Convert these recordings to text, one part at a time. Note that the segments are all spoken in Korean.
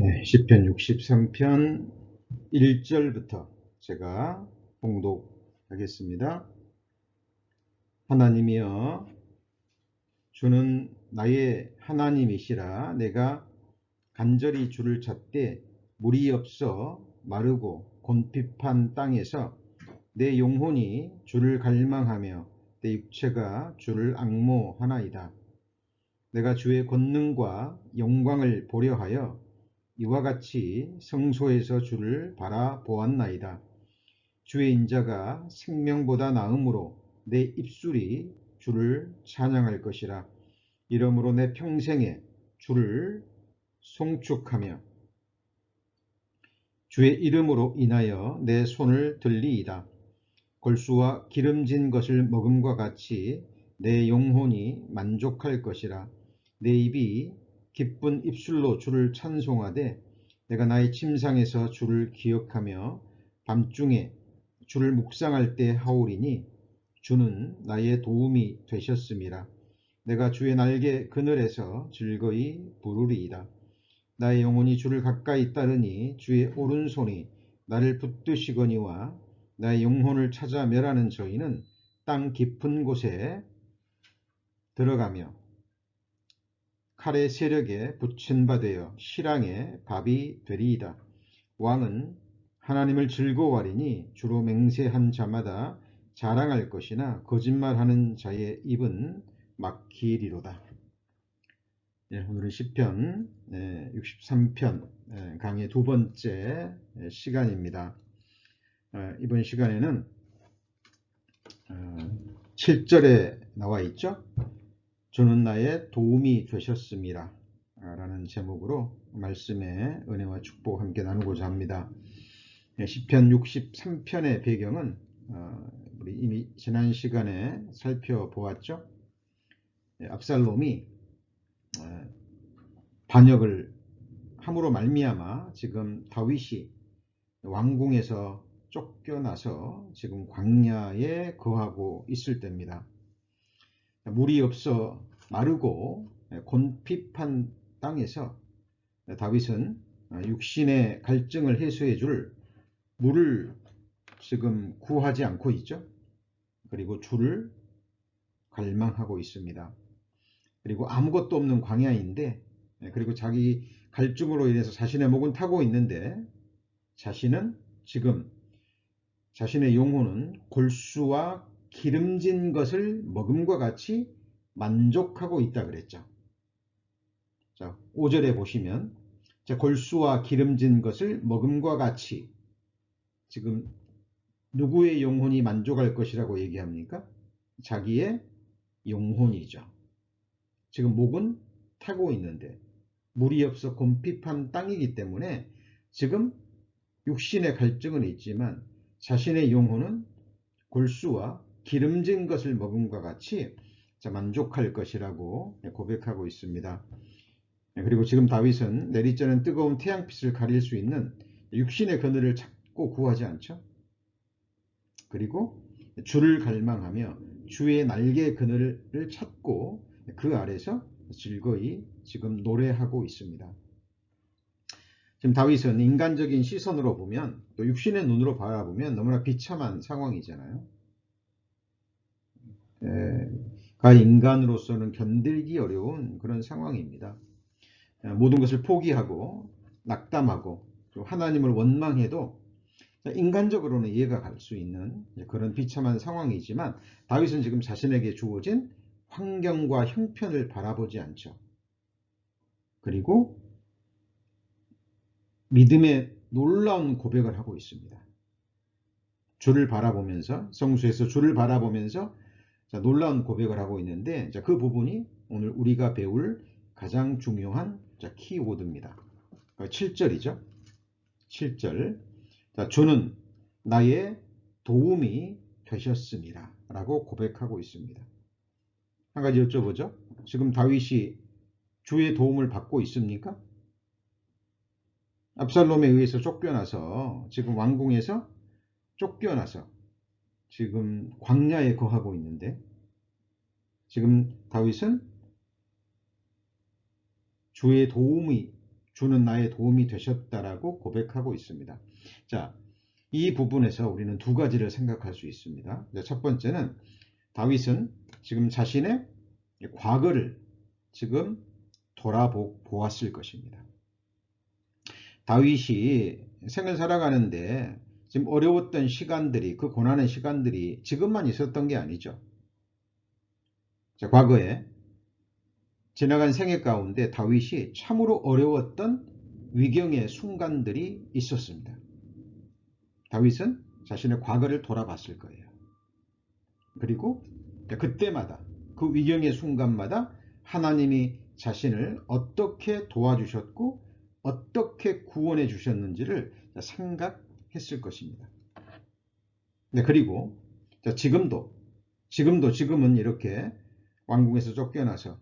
시편 63편 1절부터 제가 봉독하겠습니다. 하나님이여, 주는 나의 하나님이시라. 내가 간절히 주를 찾되 물이 없어 마르고 곤핍한 땅에서 내 영혼이 주를 갈망하며 내 육체가 주를 앙모하나이다. 내가 주의 권능과 영광을 보려 하여 이와 같이 성소에서 주를 바라보았나이다. 주의 인자가 생명보다 나음으로 내 입술이 주를 찬양할 것이라. 이러므로 내 평생에 주를 송축하며 주의 이름으로 인하여 내 손을 들리이다. 골수와 기름진 것을 먹음과 같이 내 영혼이 만족할 것이라. 내 입이 기쁜 입술로 주를 찬송하되 내가 나의 침상에서 주를 기억하며 밤중에 주를 묵상할 때 하오리니 주는 나의 도움이 되셨음이라. 내가 주의 날개 그늘에서 즐거이 부르리이다. 나의 영혼이 주를 가까이 따르니 주의 오른손이 나를 붙드시거니와 나의 영혼을 찾아 멸하는 저희는 땅 깊은 곳에 들어가며 칼의 세력에 붙인 바 되어 실랑의 밥이 되리이다. 왕은 하나님을 즐거워하리니 주로 맹세한 자마다 자랑할 것이나 거짓말하는 자의 입은 막히리로다. 오늘은 시편 63편 강의 두 번째 시간입니다. 이번 시간에는 7절에 나와 있죠. 주는 나의 도움이 되셨습니다 라는 제목으로 말씀의 은혜와 축복 함께 나누고자 합니다. 시편 63편의 배경은 우리 이미 지난 시간에 살펴보았죠. 압살롬이 반역을 함으로 말미암아 지금 다윗이 왕궁에서 쫓겨나서 지금 광야에 거하고 있을 때입니다. 물이 없어 마르고 곤핍한 땅에서 다윗은 육신의 갈증을 해소해 줄 물을 지금 구하지 않고 있죠. 그리고 주를 갈망하고 있습니다. 그리고 아무것도 없는 광야인데, 그리고 자기 갈증으로 인해서 자신의 목은 타고 있는데, 자신은 지금 자신의 영혼은 골수와 기름진 것을 먹음과 같이 만족하고 있다 그랬죠. 자, 5절에 보시면 골수와 기름진 것을 먹음과 같이, 지금 누구의 영혼이 만족할 것이라고 얘기합니까? 자기의 영혼이죠. 지금 목은 타고 있는데 물이 없어 곤핍한 땅이기 때문에 지금 육신의 갈증은 있지만 자신의 영혼은 골수와 기름진 것을 먹음과 같이 만족할 것이라고 고백하고 있습니다. 그리고 지금 다윗은 내리쬐는 뜨거운 태양빛을 가릴 수 있는 육신의 그늘을 찾고 구하지 않죠. 그리고 주를 갈망하며 주의 날개 그늘을 찾고 그 아래서 즐거이 지금 노래하고 있습니다. 지금 다윗은 인간적인 시선으로 보면, 또 육신의 눈으로 바라보면 너무나 비참한 상황이잖아요. 인간으로서는 견디기 어려운 그런 상황입니다. 모든 것을 포기하고 낙담하고 하나님을 원망해도 인간적으로는 이해가 갈 수 있는 그런 비참한 상황이지만, 다윗은 지금 자신에게 주어진 환경과 형편을 바라보지 않죠. 그리고 믿음의 놀라운 고백을 하고 있습니다. 주를 바라보면서, 성수에서 주를 바라보면서 놀라운 고백을 하고 있는데, 그 부분이 오늘 우리가 배울 가장 중요한 키워드입니다. 7절이죠. 7절. 주는 나의 도움이 되셨습니다 라고 고백하고 있습니다. 한 가지 여쭤보죠. 지금 다윗이 주의 도움을 받고 있습니까? 압살롬에 의해서 쫓겨나서 지금 왕궁에서 쫓겨나서 지금 광야에 거하고 있는데, 지금 다윗은 주의 주는 나의 도움이 되셨다라고 고백하고 있습니다. 자, 이 부분에서 우리는 두 가지를 생각할 수 있습니다. 첫 번째는 다윗은 지금 자신의 과거를 지금 돌아보았을 것입니다. 다윗이 생을 살아가는데 지금 어려웠던 시간들이, 그 고난의 시간들이 지금만 있었던 게 아니죠. 자, 과거에 지나간 생애 가운데 다윗이 참으로 어려웠던 위경의 순간들이 있었습니다. 다윗은 자신의 과거를 돌아봤을 거예요. 그리고 그때마다, 그 위경의 순간마다 하나님이 자신을 어떻게 도와주셨고 어떻게 구원해 주셨는지를 생각했을 것입니다. 그리고 지금은 이렇게 왕궁에서 쫓겨나서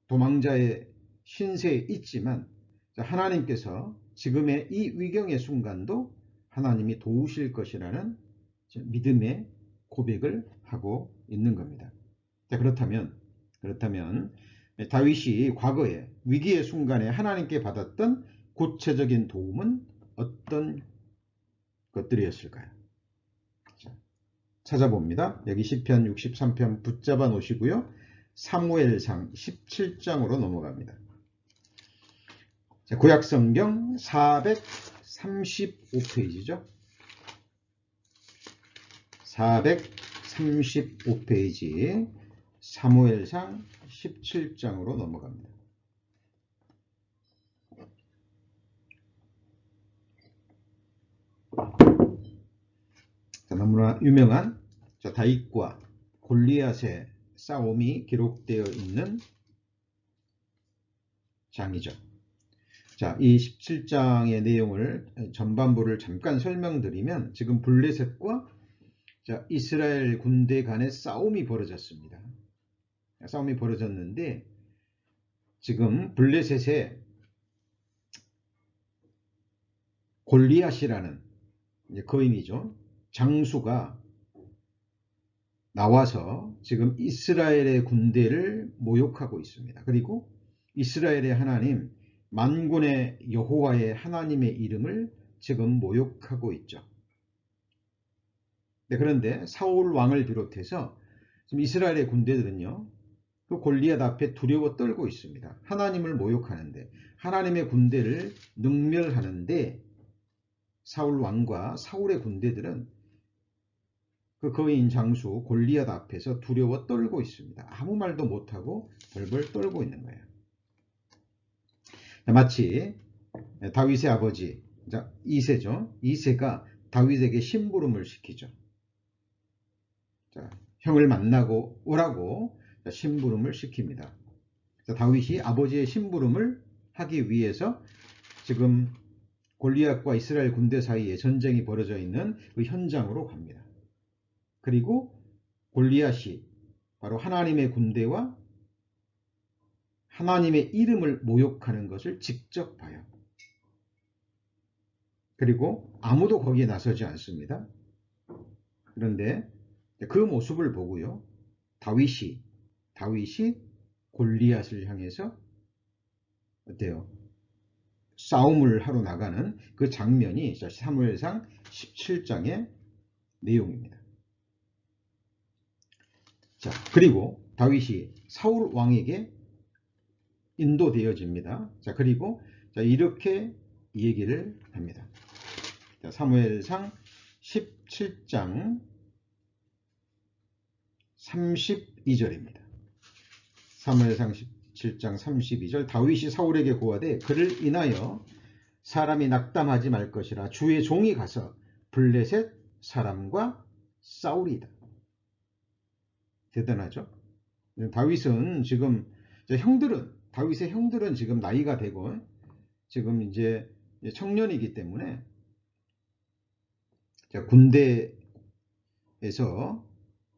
도망자의 신세에 있지만 하나님께서 지금의 이 위경의 순간도 하나님이 도우실 것이라는 믿음의 고백을 하고 있는 겁니다. 그렇다면 다윗이 과거에 위기의 순간에 하나님께 받았던 구체적인 도움은 어떤 것들이었을까요? 찾아봅니다. 여기 시편 63편 붙잡아 놓으시고요. 사무엘상 17장으로 넘어갑니다. 구약성경 435페이지죠. 435페이지 사무엘상 17장으로 넘어갑니다. 너무나 유명한 다윗과 골리앗의 싸움이 기록되어 있는 장이죠. 자, 이 17장의 내용을 전반부를 잠깐 설명드리면 지금 블레셋과 이스라엘 군대 간의 싸움이 벌어졌습니다. 싸움이 벌어졌는데 지금 블레셋의 골리앗이라는 거인이죠. 장수가 나와서 지금 이스라엘의 군대를 모욕하고 있습니다. 그리고 이스라엘의 하나님 만군의 여호와의 하나님의 이름을 지금 모욕하고 있죠. 그런데 사울 왕을 비롯해서 지금 이스라엘의 군대들은요, 그 골리앗 앞에 두려워 떨고 있습니다. 하나님을 모욕하는데, 하나님의 군대를 능멸하는데 사울 왕과 사울의 군대들은 그 거인 장수 골리앗 앞에서 두려워 떨고 있습니다. 아무 말도 못하고 벌벌 떨고 있는 거예요. 마치 다윗의 아버지 이새죠. 이새가 다윗에게 심부름을 시키죠. 형을 만나고 오라고 심부름을 시킵니다. 다윗이 아버지의 심부름을 하기 위해서 지금 골리앗과 이스라엘 군대 사이에 전쟁이 벌어져 있는 그 현장으로 갑니다. 그리고 골리앗이 바로 하나님의 군대와 하나님의 이름을 모욕하는 것을 직접 봐요. 그리고 아무도 거기에 나서지 않습니다. 그런데 그 모습을 보고요, 다윗이 골리앗을 향해서 어때요? 싸움을 하러 나가는 그 장면이 사무엘상 17장의 내용입니다. 자, 그리고 다윗이 사울 왕에게 인도되어집니다. 자, 그리고 이렇게 얘기를 합니다. 사무엘상 17장 32절입니다. 사무엘상 17장 32절 다윗이 사울에게 고하되 그를 인하여 사람이 낙담하지 말 것이라 주의 종이 가서 블레셋 사람과 싸우리이다. 대단하죠? 다윗은 지금 다윗의 형들은 지금 나이가 되고 지금 이제 청년이기 때문에 군대에서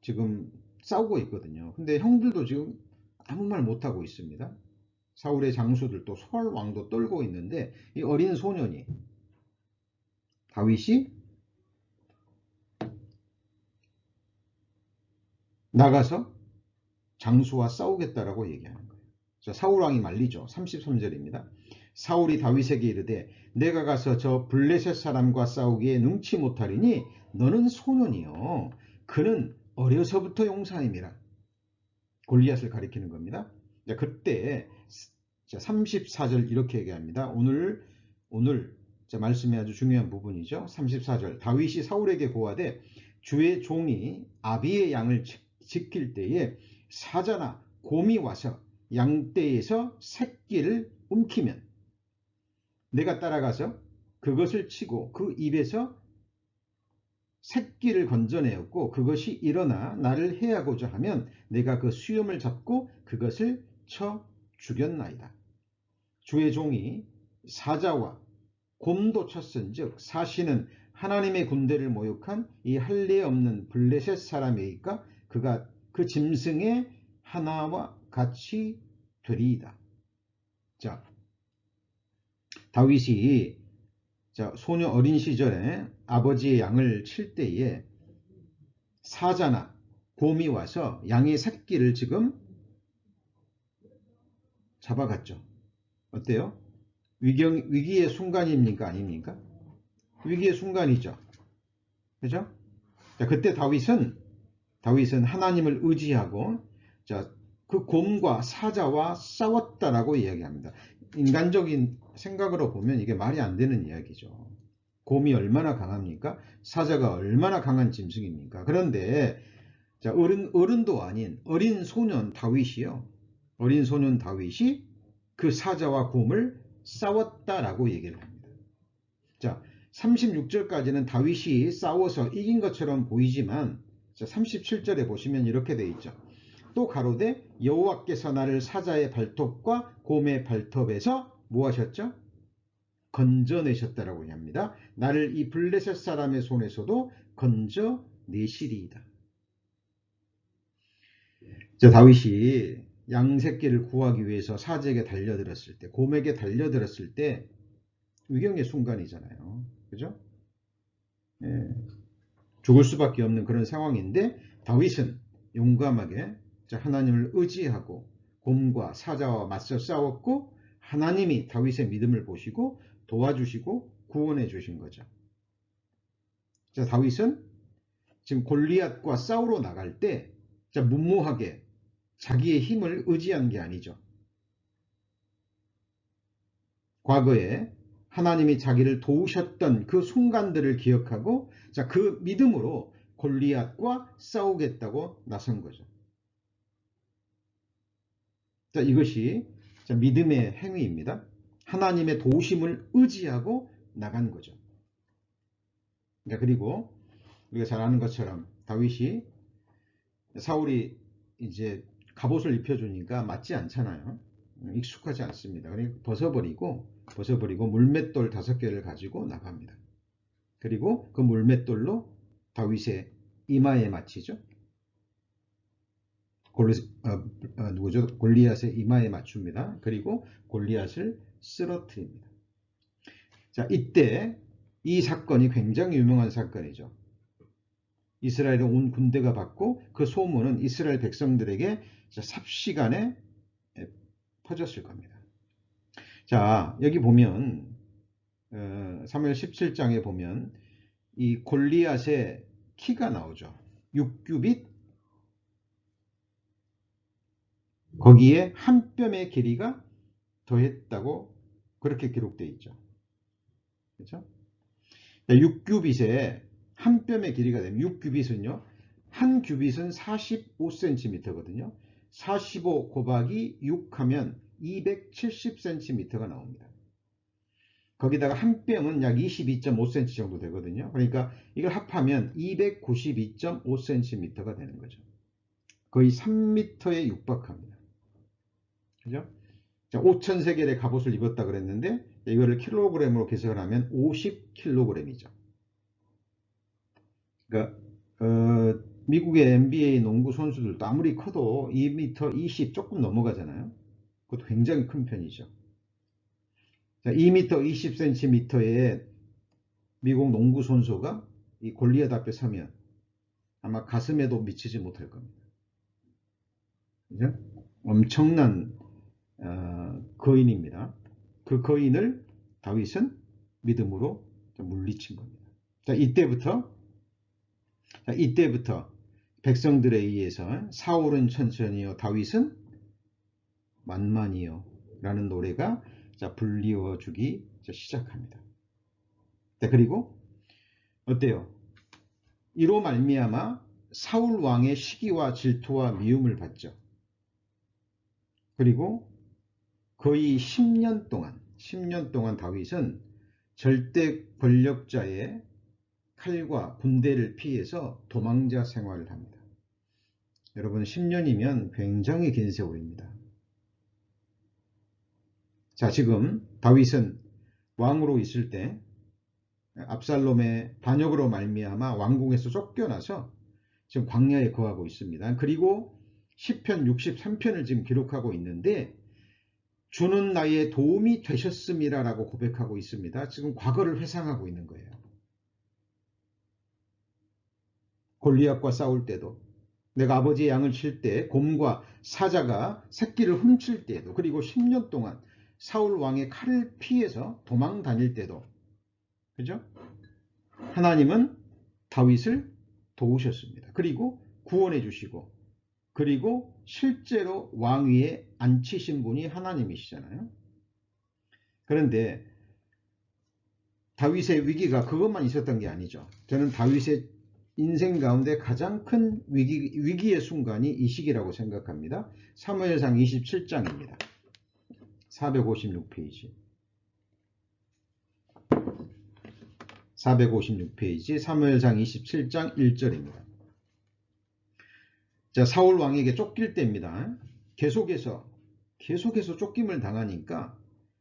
지금 싸우고 있거든요. 근데 형들도 지금 아무 말 못하고 있습니다. 사울의 장수들도 소알 왕도 떨고 있는데 이 어린 소년이 다윗이 나가서 장수와 싸우겠다라고 얘기하는 거예요. 사울왕이 말리죠. 33절입니다. 사울이 다윗에게 이르되 내가 가서 저 블레셋 사람과 싸우기에 능치 못하리니 너는 소년이요 그는 어려서부터 용사임이라. 골리앗을 가리키는 겁니다. 그때 34절 이렇게 얘기합니다. 오늘 말씀이 아주 중요한 부분이죠. 34절 다윗이 사울에게 고하되 주의 종이 아비의 양을 지킬 때에 사자나 곰이 와서 양떼에서 새끼를 움키면 내가 따라가서 그것을 치고 그 입에서 새끼를 건져내었고 그것이 일어나 나를 해하고자 하면 내가 그 수염을 잡고 그것을 쳐 죽였나이다. 주의 종이 사자와 곰도 쳤은즉 사시는 하나님의 군대를 모욕한 이 할례 없는 블레셋 사람이니까 그가 그 짐승의 하나와 같이 되리이다. 자, 다윗이 소녀 어린 시절에 아버지의 양을 칠 때에 사자나 곰이 와서 양의 새끼를 지금 잡아갔죠. 어때요? 위기의 순간입니까? 아닙니까? 위기의 순간이죠. 그죠? 자, 그때 다윗은 하나님을 의지하고 그 곰과 사자와 싸웠다라고 이야기합니다. 인간적인 생각으로 보면 이게 말이 안 되는 이야기죠. 곰이 얼마나 강합니까? 사자가 얼마나 강한 짐승입니까? 그런데 어른도 아닌 어린 소년 다윗이요. 어린 소년 다윗이 그 사자와 곰을 싸웠다라고 얘기를 합니다. 자, 36절까지는 다윗이 싸워서 이긴 것처럼 보이지만 37절에 보시면 이렇게 되어 있죠. 또 가로되 여호와께서 나를 사자의 발톱과 곰의 발톱에서 뭐 하셨죠? 건져내셨다라고 합니다. 나를 이 블레셋 사람의 손에서도 건져내시리이다. 다윗이 양새끼를 구하기 위해서 사자에게 달려들었을 때, 곰에게 달려들었을 때 위경의 순간이잖아요. 그죠? 예, 죽을 수밖에 없는 그런 상황인데 다윗은 용감하게 하나님을 의지하고 곰과 사자와 맞서 싸웠고 하나님이 다윗의 믿음을 보시고 도와주시고 구원해 주신 거죠. 다윗은 지금 골리앗과 싸우러 나갈 때 무모하게 자기의 힘을 의지한 게 아니죠. 과거에 하나님이 자기를 도우셨던 그 순간들을 기억하고 그 믿음으로 골리앗과 싸우겠다고 나선 거죠. 이것이 믿음의 행위입니다. 하나님의 도우심을 의지하고 나간 거죠. 그리고 우리가 잘 아는 것처럼 다윗이 사울이 이제 갑옷을 입혀주니까 맞지 않잖아요. 익숙하지 않습니다. 그러니까 벗어버리고 물맷돌 5개를 가지고 나갑니다. 그리고 그 물맷돌로 다윗의 이마에 맞히죠. 골리앗의 이마에 맞춥니다. 그리고 골리앗을 쓰러뜨립니다. 이때 이 사건이 굉장히 유명한 사건이죠. 이스라엘의 온 군대가 받고 그 소문은 이스라엘 백성들에게 삽시간에 퍼졌을 겁니다. 여기 보면 사무엘 17장에 보면 이 골리앗의 키가 나오죠. 6규빗, 거기에 한 뼘의 길이가 더했다고 그렇게 기록되어 있죠. 그렇죠? 6규빗에 한 뼘의 길이가 되면 6규빗은요. 한 규빗은 45cm거든요. 45 곱하기 6 하면 270cm가 나옵니다. 거기다가 한 뼘은 약 22.5cm 정도 되거든요. 그러니까 이걸 합하면 292.5cm가 되는 거죠. 거의 3m에 육박합니다. 그죠? 5,000세겔의 갑옷을 입었다 그랬는데 이거를 킬로그램으로 계산을 하면 50kg이죠. 그러니까 미국의 NBA 농구 선수들도 아무리 커도 2m 20 조금 넘어가잖아요. 그것도 굉장히 큰 편이죠. 2m 20cm의 미국 농구 선수가 이 골리앗 앞에 서면 아마 가슴에도 미치지 못할 겁니다. 그죠? 엄청난 거인입니다. 그 거인을 다윗은 믿음으로 물리친 겁니다. 자, 이때부터 백성들에 의해서 사울은 천천히요, 다윗은 만만히요 라는 노래가 불리워주기 시작합니다. 자, 그리고 어때요? 이로 말미암아 사울 왕의 시기와 질투와 미움을 받죠. 그리고 거의 10년 동안 다윗은 절대 권력자의 칼과 군대를 피해서 도망자 생활을 합니다. 여러분, 10년이면 굉장히 긴 세월입니다. 자, 지금 다윗은 왕으로 있을 때 압살롬의 반역으로 말미암아 왕궁에서 쫓겨나서 지금 광야에 거하고 있습니다. 그리고 시편 63편을 지금 기록하고 있는데, 주는 나의 도움이 되셨음이라라고 고백하고 있습니다. 지금 과거를 회상하고 있는 거예요. 골리앗과 싸울 때도, 내가 아버지의 양을 칠 때 곰과 사자가 새끼를 훔칠 때도, 그리고 10년 동안 사울 왕의 칼을 피해서 도망 다닐 때도, 그죠? 하나님은 다윗을 도우셨습니다. 그리고 구원해 주시고, 그리고 실제로 왕위에 앉히신 분이 하나님이시잖아요. 그런데 다윗의 위기가 그것만 있었던 게 아니죠. 저는 다윗의 인생 가운데 가장 큰 위기의 순간이 이 시기라고 생각합니다. 사무엘상 27장입니다. 456페이지. 456페이지 사무엘상 27장 1절입니다. 자, 사울 왕에게 쫓길 때입니다. 계속해서 쫓김을 당하니까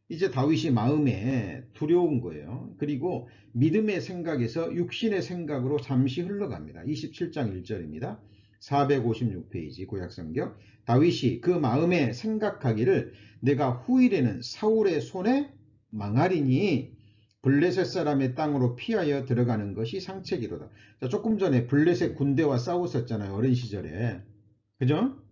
이제 다윗이 마음에 두려운 거예요. 그리고 믿음의 생각에서 육신의 생각으로 잠시 흘러갑니다. 27장 1절입니다. 456페이지 구약성경. 다윗이 그 마음에 생각하기를 내가 후일에는 사울의 손에 망하리니 블레셋 사람의 땅으로 피하여 들어가는 것이 상책이로다. 자, 조금 전에 블레셋 군대와 싸웠었잖아요. 어린 시절에. 그죠?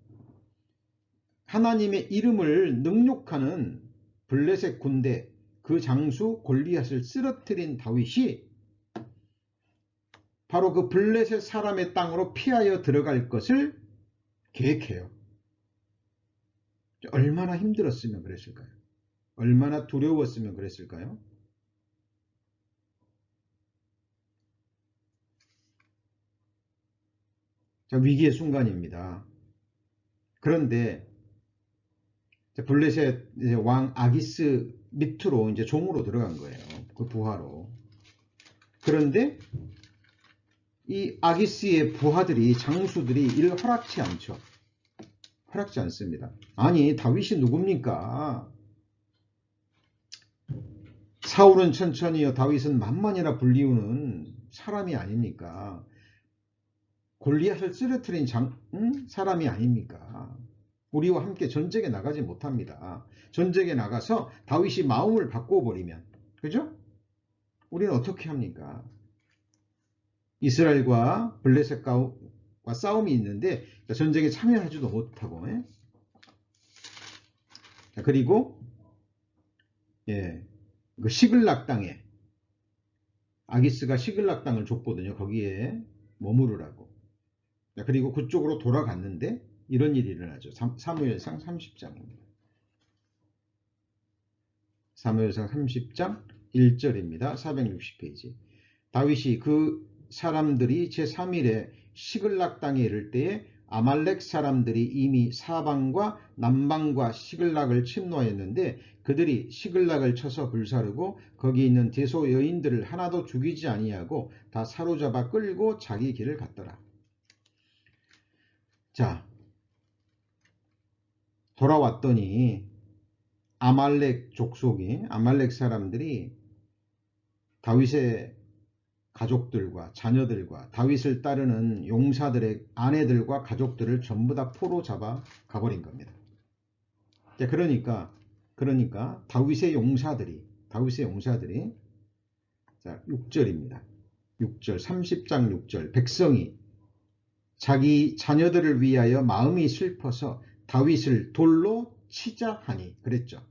하나님의 이름을 능욕하는 블레셋 군대, 그 장수 골리앗을 쓰러뜨린 다윗이 바로 그 블레셋 사람의 땅으로 피하여 들어갈 것을 계획해요. 얼마나 힘들었으면 그랬을까요? 얼마나 두려웠으면 그랬을까요? 자, 위기의 순간입니다. 그런데 블레셋 왕 아기스 밑으로 이제 종으로 들어간 거예요. 그 부하로. 그런데 이 아기스의 부하들이, 장수들이 이를 허락치 않죠. 허락지 않습니다. 아니, 다윗이 누굽니까? 사울은 천천히요, 다윗은 만만이라 불리우는 사람이 아닙니까? 골리앗을 쓰러뜨린 사람이 아닙니까? 우리와 함께 전쟁에 나가지 못합니다. 전쟁에 나가서 다윗이 마음을 바꿔버리면, 그죠? 우리는 어떻게 합니까? 이스라엘과 블레셋과 싸움이 있는데 전쟁에 참여하지도 못하고, 그리고 그 시글락 땅에 아기스가 시글락 땅을 줬거든요. 거기에 머무르라고. 그리고 그쪽으로 돌아갔는데 이런 일이 일어나죠. 사무엘상 30장입니다. 사무엘상 30장 1절입니다. 460페이지. 다윗이 그 사람들이 제3일에 시글락 땅에 이를 때에 아말렉 사람들이 이미 사방과 남방과 시글락을 침노하였는데 그들이 시글락을 쳐서 불사르고 거기 있는 대소 여인들을 하나도 죽이지 아니하고 다 사로잡아 끌고 자기 길을 갔더라. 자, 돌아왔더니 아말렉 족속이, 아말렉 사람들이 다윗의 가족들과 자녀들과 다윗을 따르는 용사들의 아내들과 가족들을 전부 다 포로 잡아 가버린 겁니다. 그러니까 다윗의 용사들이 자, 6절입니다. 6절, 30장 6절. 백성이 자기 자녀들을 위하여 마음이 슬퍼서 다윗을 돌로 치자 하니 그랬죠.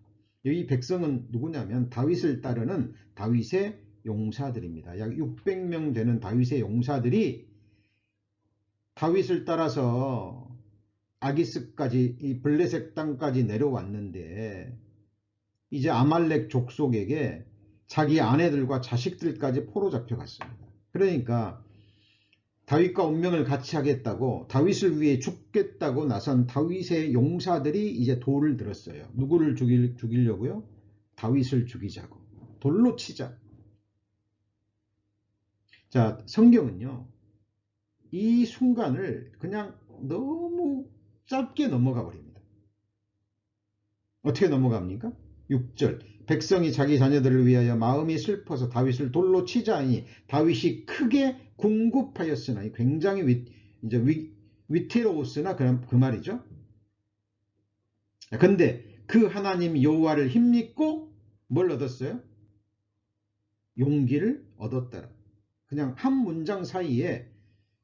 이 백성은 누구냐면 다윗을 따르는 다윗의 용사들입니다. 약 600명 되는 다윗의 용사들이 다윗을 따라서 아기스까지 이 블레셋 땅까지 내려왔는데 이제 아말렉 족속에게 자기 아내들과 자식들까지 포로 잡혀갔습니다. 그러니까 다윗과 운명을 같이 하겠다고 다윗을 위해 죽겠다고 나선 다윗의 용사들이 이제 돌을 들었어요. 누구를 죽이려고요? 다윗을 죽이자고. 돌로 치자. 자, 성경은요. 이 순간을 그냥 너무 짧게 넘어가 버립니다. 어떻게 넘어갑니까? 6절 백성이 자기 자녀들을 위하여 마음이 슬퍼서 다윗을 돌로 치자하니 다윗이 크게 궁급하였으나 굉장히 위태로웠으나 그 말이죠. 근데 그 하나님 여호와를 힘입고 뭘 얻었어요? 용기를 얻었더라. 그냥 한 문장 사이에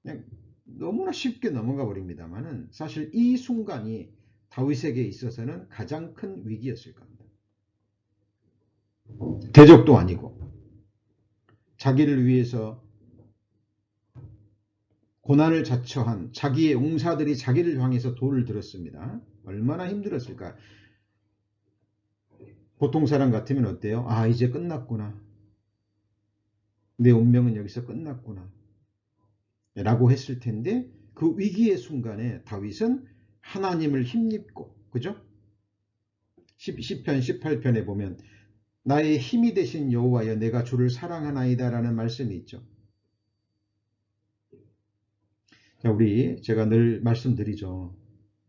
그냥 너무나 쉽게 넘어가 버립니다만은 사실 이 순간이 다윗에게 있어서는 가장 큰 위기였을 겁니다. 대적도 아니고 자기를 위해서 고난을 자처한 자기의 용사들이 자기를 향해서 돌을 들었습니다. 얼마나 힘들었을까. 보통 사람 같으면 어때요? 아, 이제 끝났구나. 내 운명은 여기서 끝났구나. 라고 했을 텐데 그 위기의 순간에 다윗은 하나님을 힘입고, 그죠? 시편 18편에 보면 나의 힘이 되신 여호와여 내가 주를 사랑하나이다 라는 말씀이 있죠. 자, 제가 늘 말씀드리죠.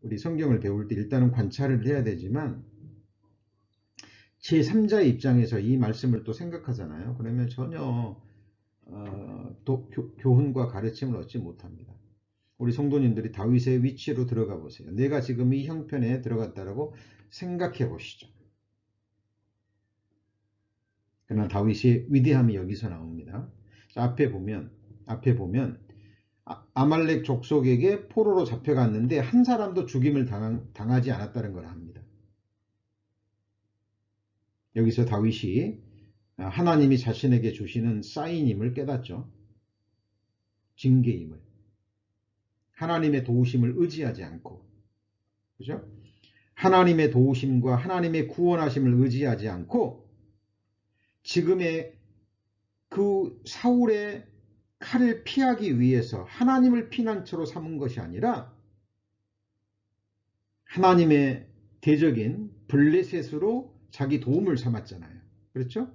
우리 성경을 배울 때 일단은 관찰을 해야 되지만 제3자의 입장에서 이 말씀을 또 생각하잖아요. 그러면 전혀 교훈과 가르침을 얻지 못합니다. 우리 성도님들이 다윗의 위치로 들어가 보세요. 내가 지금 이 형편에 들어갔다라고 생각해 보시죠. 그러나 다윗의 위대함이 여기서 나옵니다. 자, 앞에 보면 아말렉 족속에게 포로로 잡혀갔는데 한 사람도 죽임을 당하지 않았다는 걸 합니다. 여기서 다윗이 하나님이 자신에게 주시는 사인임을 깨닫죠. 징계임을. 하나님의 도우심을 의지하지 않고, 그죠? 하나님의 도우심과 하나님의 구원하심을 의지하지 않고 지금의 그 사울의 칼을 피하기 위해서 하나님을 피난처로 삼은 것이 아니라 하나님의 대적인 블레셋으로 자기 도움을 삼았잖아요. 그렇죠?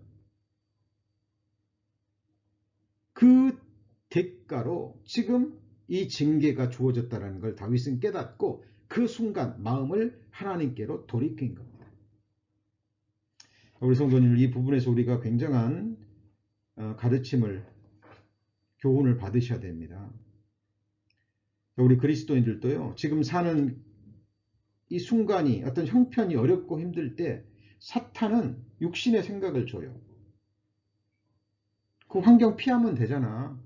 그 대가로 지금 이 징계가 주어졌다는 걸 다윗은 깨닫고 그 순간 마음을 하나님께로 돌이킨 겁니다. 우리 성도님들 이 부분에서 우리가 굉장한 가르침을 교훈을 받으셔야 됩니다. 우리 그리스도인들도요. 지금 사는 이 순간이 어떤 형편이 어렵고 힘들 때 사탄은 육신의 생각을 줘요. 그 환경 피하면 되잖아.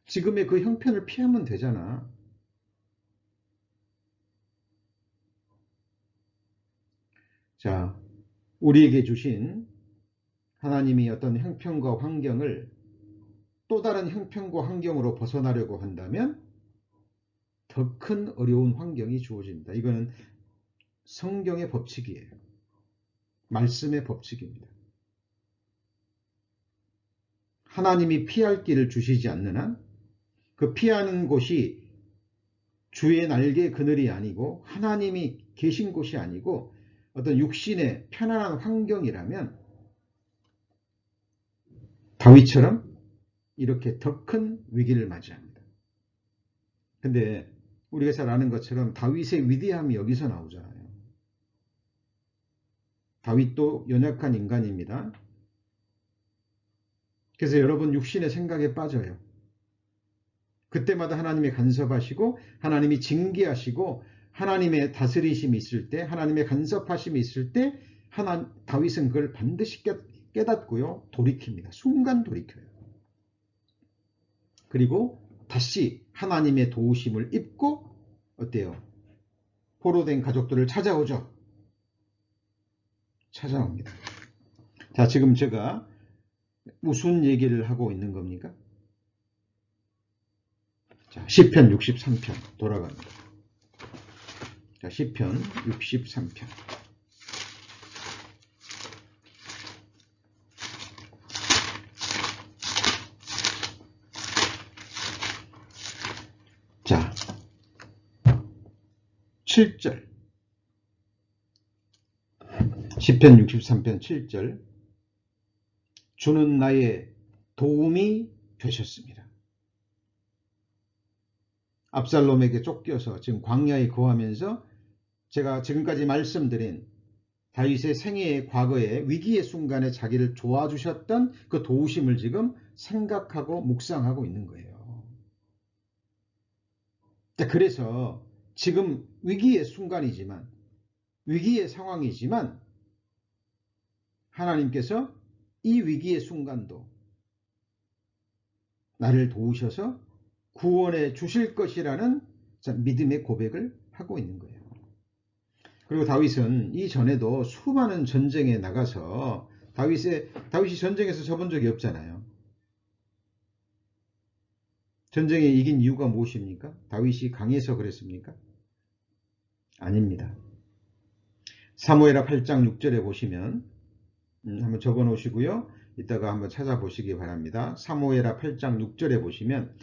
지금의 그 형편을 피하면 되잖아. 자, 우리에게 주신 하나님이 어떤 형편과 환경을 또 다른 형편과 환경으로 벗어나려고 한다면 더 큰 어려운 환경이 주어집니다. 이거는 성경의 법칙이에요. 말씀의 법칙입니다. 하나님이 피할 길을 주시지 않는 한 그 피하는 곳이 주의 날개 그늘이 아니고 하나님이 계신 곳이 아니고 어떤 육신의 편안한 환경이라면 다윗처럼 이렇게 더 큰 위기를 맞이합니다. 근데 우리가 잘 아는 것처럼 다윗의 위대함이 여기서 나오잖아요. 다윗도 연약한 인간입니다. 그래서 여러분 육신의 생각에 빠져요. 그때마다 하나님이 간섭하시고 하나님이 징계하시고 하나님의 다스리심이 있을 때 하나님의 간섭하심이 있을 때 다윗은 그걸 반드시 깨닫고요. 돌이킵니다. 순간 돌이켜요. 그리고 다시 하나님의 도우심을 입고 어때요? 포로된 가족들을 찾아오죠. 찾아옵니다. 자, 지금 제가 무슨 얘기를 하고 있는 겁니까? 자, 시편 63편 돌아갑니다. 자, 시편 63편. 자, 7절. 시편 63편 7절. 주는 나의 도움이 되셨습니다. 압살롬에게 쫓겨서 지금 광야에 거하면서 제가 지금까지 말씀드린 다윗의 생애의 과거의 위기의 순간에 자기를 도와주셨던 그 도우심을 지금 생각하고 묵상하고 있는 거예요. 그래서 지금 위기의 순간이지만, 위기의 상황이지만 하나님께서 이 위기의 순간도 나를 도우셔서 구원해 주실 것이라는 믿음의 고백을 하고 있는 거예요. 그리고 다윗은 이전에도 수많은 전쟁에 나가서 다윗이 전쟁에서 져본 적이 없잖아요. 전쟁에 이긴 이유가 무엇입니까? 다윗이 강해서 그랬습니까? 아닙니다. 사무엘하 8장 6절에 보시면 한번 적어 놓으시고요. 이따가 한번 찾아보시기 바랍니다. 사무엘하 8장 6절에 보시면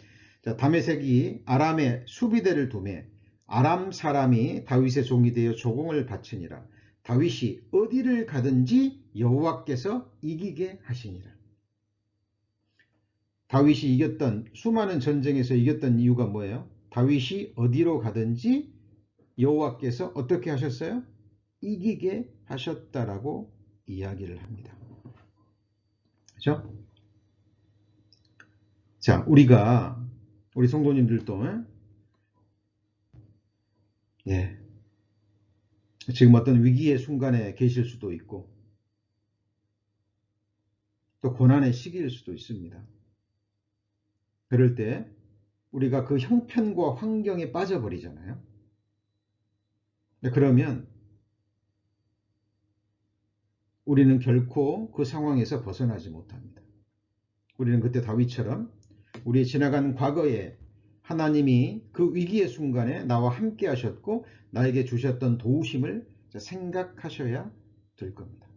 다메섹이 아람의 수비대를 두매 아람 사람이 다윗의 종이 되어 조공을 바치니라. 다윗이 어디를 가든지 여호와께서 이기게 하시니라. 다윗이 이겼던 수많은 전쟁에서 이겼던 이유가 뭐예요? 다윗이 어디로 가든지 여호와께서 어떻게 하셨어요? 이기게 하셨다라고 이야기를 합니다. 그렇죠? 자, 우리 성도님들도 지금 어떤 위기의 순간에 계실 수도 있고 또 고난의 시기일 수도 있습니다. 그럴 때 우리가 그 형편과 환경에 빠져버리잖아요. 그러면 우리는 결코 그 상황에서 벗어나지 못합니다. 우리는 그때 다윗처럼 우리의 지나간 과거에 하나님이 그 위기의 순간에 나와 함께 하셨고 나에게 주셨던 도우심을 생각하셔야 될 겁니다.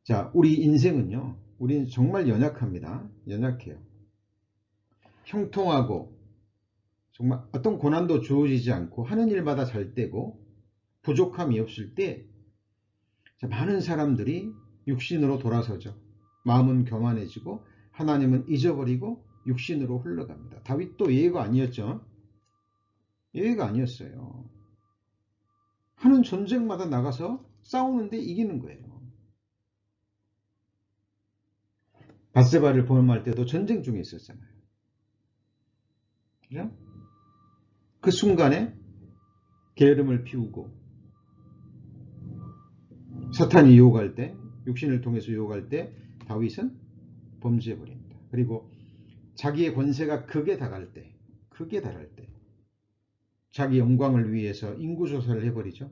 자, 우리 인생은요, 우리는 정말 연약합니다. 연약해요. 형통하고 정말 어떤 고난도 주어지지 않고 하는 일마다 잘 되고 부족함이 없을 때 많은 사람들이 육신으로 돌아서죠. 마음은 교만해지고 하나님은 잊어버리고 육신으로 흘러갑니다. 다윗도 예외가 아니었죠. 예외가 아니었어요. 하는 전쟁마다 나가서 싸우는데 이기는 거예요. 밧세바를 범할 때도 전쟁 중에 있었잖아요. 그죠? 그 순간에 게으름을 피우고 사탄이 유혹할 때, 육신을 통해서 유혹할 때 다윗은 범죄해버립니다. 그리고 자기의 권세가 극에 달할 때 자기 영광을 위해서 인구조사를 해버리죠.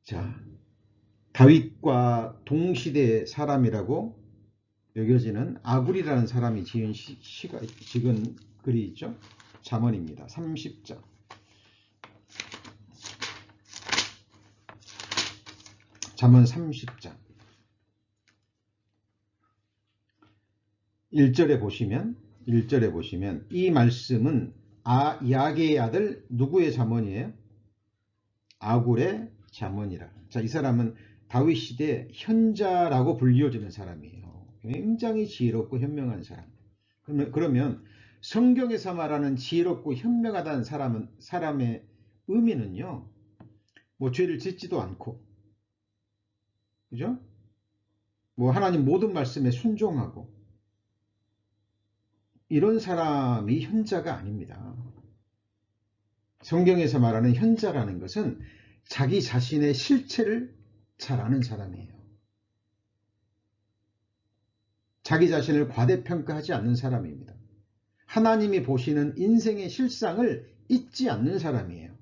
자, 다윗과 동시대 사람이라고 여겨지는 아굴이라는 사람이 지은 지은 글이 있죠. 잠언입니다. 30장. 잠언 30장 1절에 보시면 이 말씀은 야게의 아들 누구의 잠언이에요? 아굴의 잠언이라. 자, 이 사람은 다윗 시대 현자라고 불리워지는 사람이에요. 굉장히 지혜롭고 현명한 사람. 그러면 성경에서 말하는 지혜롭고 현명하다는 사람의 의미는요, 뭐 죄를 짓지도 않고, 그죠? 뭐 하나님 모든 말씀에 순종하고 이런 사람이 현자가 아닙니다. 성경에서 말하는 현자라는 것은 자기 자신의 실체를 잘 아는 사람이에요. 자기 자신을 과대평가하지 않는 사람입니다. 하나님이 보시는 인생의 실상을 잊지 않는 사람이에요.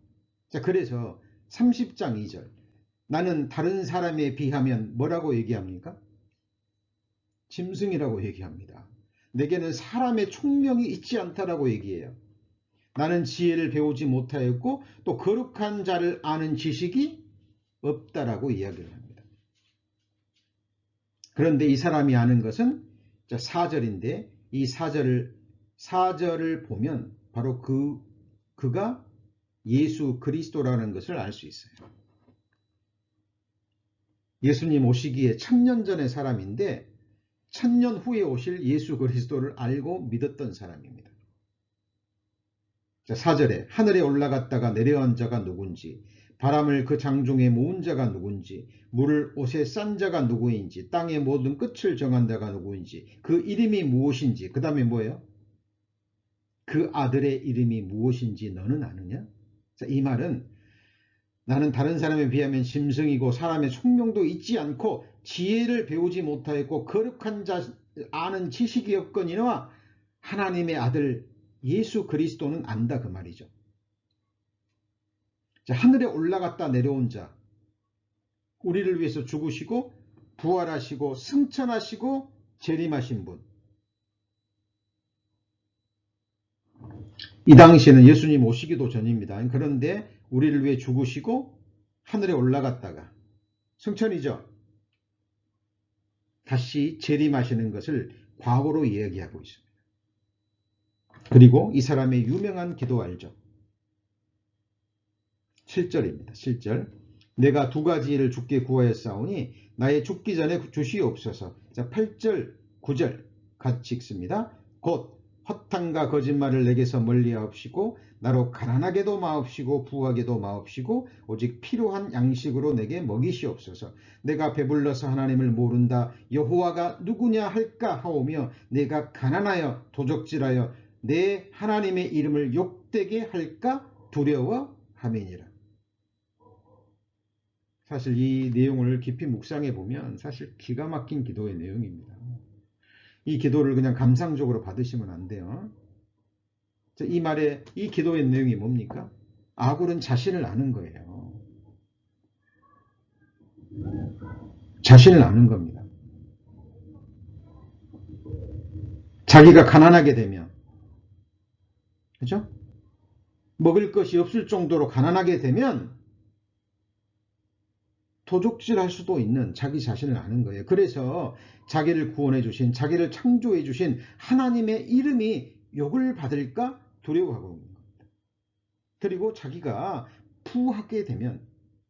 자, 그래서 30장 2절. 나는 다른 사람에 비하면 뭐라고 얘기합니까? 짐승이라고 얘기합니다. 내게는 사람의 총명이 있지 않다라고 얘기해요. 나는 지혜를 배우지 못하였고 또 거룩한 자를 아는 지식이 없다라고 이야기를 합니다. 그런데 이 사람이 아는 것은 4절인데 이 4절을 보면 바로 그가 예수 그리스도라는 것을 알 수 있어요. 예수님 오시기에 1000년 전의 사람인데 1000년 후에 오실 예수 그리스도를 알고 믿었던 사람입니다. 자, 4절에 하늘에 올라갔다가 내려온 자가 누군지, 바람을 그 장중에 모은 자가 누군지, 물을 옷에 싼 자가 누구인지, 땅의 모든 끝을 정한 자가 누구인지, 그 이름이 무엇인지, 그 다음에 뭐예요? 그 아들의 이름이 무엇인지 너는 아느냐? 자, 이 말은 나는 다른 사람에 비하면 짐승이고 사람의 총명도 있지 않고 지혜를 배우지 못하였고 거룩한 자 아는 지식이 없거니와 하나님의 아들 예수 그리스도는 안다 그 말이죠. 자, 하늘에 올라갔다 내려온 자, 우리를 위해서 죽으시고 부활하시고 승천하시고 재림하신 분. 이 당시에는 예수님 오시기도 전입니다. 그런데 우리를 위해 죽으시고 하늘에 올라갔다가 승천이죠. 다시 재림하시는 것을 과거로 이야기하고 있습니다. 그리고 이 사람의 유명한 기도 알죠? 7절입니다. 7절. 내가 2가지 일을 주께 구하였사오니 나의 죽기 전에 주시옵소서. 자, 8절 9절 같이 읽습니다. 곧 허탄과 거짓말을 내게서 멀리하옵시고 나로 가난하게도 마옵시고 부하게도 마옵시고 오직 필요한 양식으로 내게 먹이시옵소서. 내가 배불러서 하나님을 모른다 여호와가 누구냐 할까 하오며 내가 가난하여 도적질하여 내 하나님의 이름을 욕되게 할까 두려워함이니라. 사실 이 내용을 깊이 묵상해 보면 사실 기가 막힌 기도의 내용입니다. 이 기도를 그냥 감상적으로 받으시면 안 돼요. 이 말에 이 기도의 내용이 뭡니까? 아굴은 자신을 아는 거예요. 자신을 아는 겁니다. 자기가 가난하게 되면, 그죠? 먹을 것이 없을 정도로 가난하게 되면 도적질할 수도 있는 자기 자신을 아는 거예요. 그래서 자기를 구원해 주신, 자기를 창조해 주신 하나님의 이름이 욕을 받을까 두려워하고 있는 겁니다. 그리고 자기가 부하게 되면,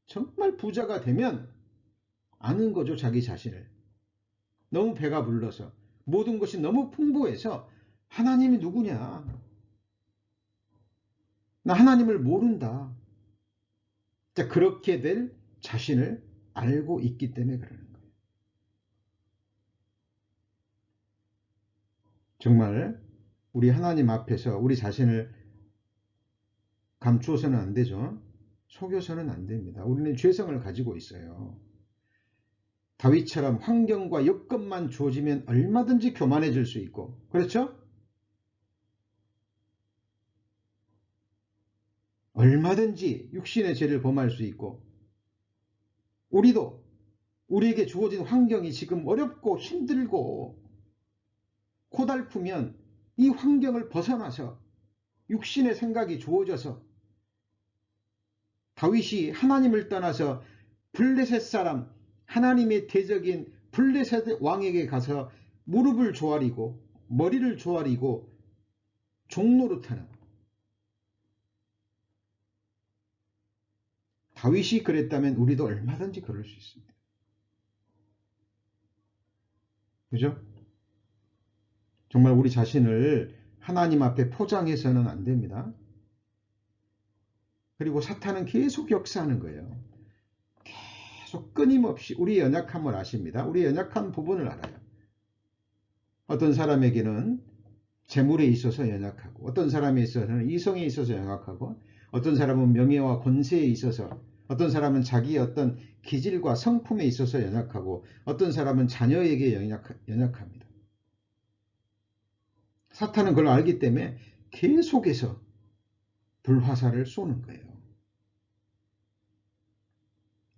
정말 부자가 되면 아는 거죠. 자기 자신을. 너무 배가 불러서 모든 것이 너무 풍부해서 하나님이 누구냐? 나 하나님을 모른다. 자, 그렇게 될 자신을 알고 있기 때문에 그러는 거예요. 정말 우리 하나님 앞에서 우리 자신을 감추어서는 안 되죠. 속여서는 안 됩니다. 우리는 죄성을 가지고 있어요. 다윗처럼 환경과 여건만 주어지면 얼마든지 교만해질 수 있고, 그렇죠? 얼마든지 육신의 죄를 범할 수 있고, 우리도 우리에게 주어진 환경이 지금 어렵고 힘들고 고달프면 이 환경을 벗어나서 육신의 생각이 주어져서 다윗이 하나님을 떠나서 블레셋 사람 하나님의 대적인 블레셋 왕에게 가서 무릎을 조아리고 머리를 조아리고 종노릇하는 다윗이 그랬다면 우리도 얼마든지 그럴 수 있습니다. 그죠? 정말 우리 자신을 하나님 앞에 포장해서는 안 됩니다. 그리고 사탄은 계속 역사하는 거예요. 계속 끊임없이 우리의 연약함을 아십니다. 우리의 연약한 부분을 알아요. 어떤 사람에게는 재물에 있어서 연약하고, 어떤 사람에 있어서는 이성에 있어서 연약하고, 어떤 사람은 명예와 권세에 있어서, 어떤 사람은 자기의 어떤 기질과 성품에 있어서 연약하고, 어떤 사람은 자녀에게 연약합니다. 사탄은 그걸 알기 때문에 계속해서 불화살을 쏘는 거예요.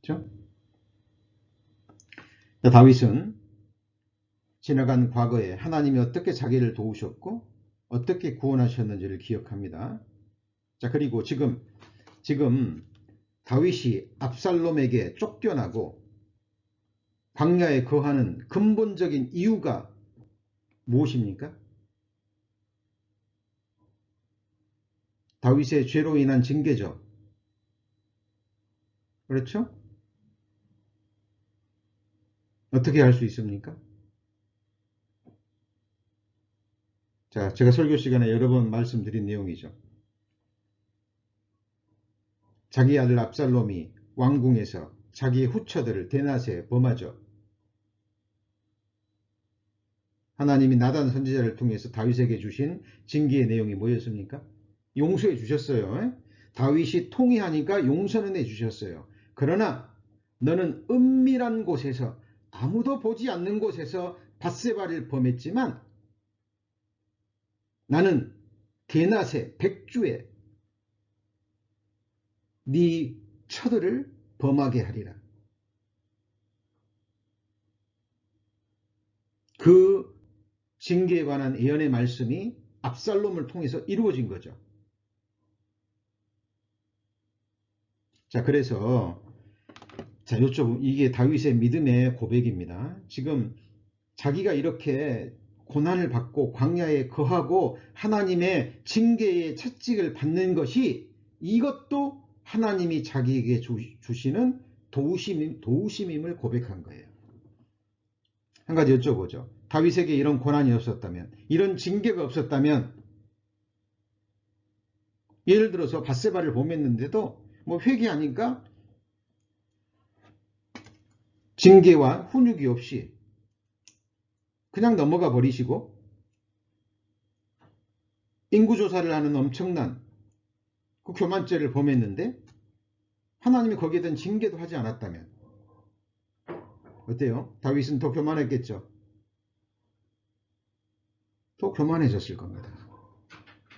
그렇죠? 다윗은 지나간 과거에 하나님이 어떻게 자기를 도우셨고 어떻게 구원하셨는지를 기억합니다. 자, 그리고 지금 다윗이 압살롬에게 쫓겨나고 광야에 거하는 근본적인 이유가 무엇입니까? 다윗의 죄로 인한 징계죠. 그렇죠? 어떻게 할 수 있습니까? 자, 제가 설교 시간에 여러 번 말씀드린 내용이죠. 자기 아들 압살롬이 왕궁에서 자기의 후처들을 대낮에 범하죠. 하나님이 나단 선지자를 통해서 다윗에게 주신 징계의 내용이 뭐였습니까? 용서해 주셨어요. 다윗이 통회하니까 용서는 해 주셨어요. 그러나 너는 은밀한 곳에서 아무도 보지 않는 곳에서 밧세바를 범했지만 나는 대낮에 백주에 네 처들을 범하게 하리라. 그 징계에 관한 예언의 말씀이 압살롬을 통해서 이루어진 거죠. 자, 그래서 이게 다윗의 믿음의 고백입니다. 지금 자기가 이렇게 고난을 받고 광야에 거하고 하나님의 징계의 채찍을 받는 것이 이것도 하나님이 자기에게 주시는 도우심임을 고백한 거예요. 한 가지 여쭤보죠. 다윗에게 이런 고난이 없었다면, 이런 징계가 없었다면, 예를 들어서 밧세바를 범했는데도 뭐 회개하니까 징계와 훈육이 없이 그냥 넘어가 버리시고 인구조사를 하는 엄청난 그 교만죄를 범했는데 하나님이 거기에 대한 징계도 하지 않았다면 어때요? 다윗은 더 교만했겠죠? 더 교만해졌을 겁니다.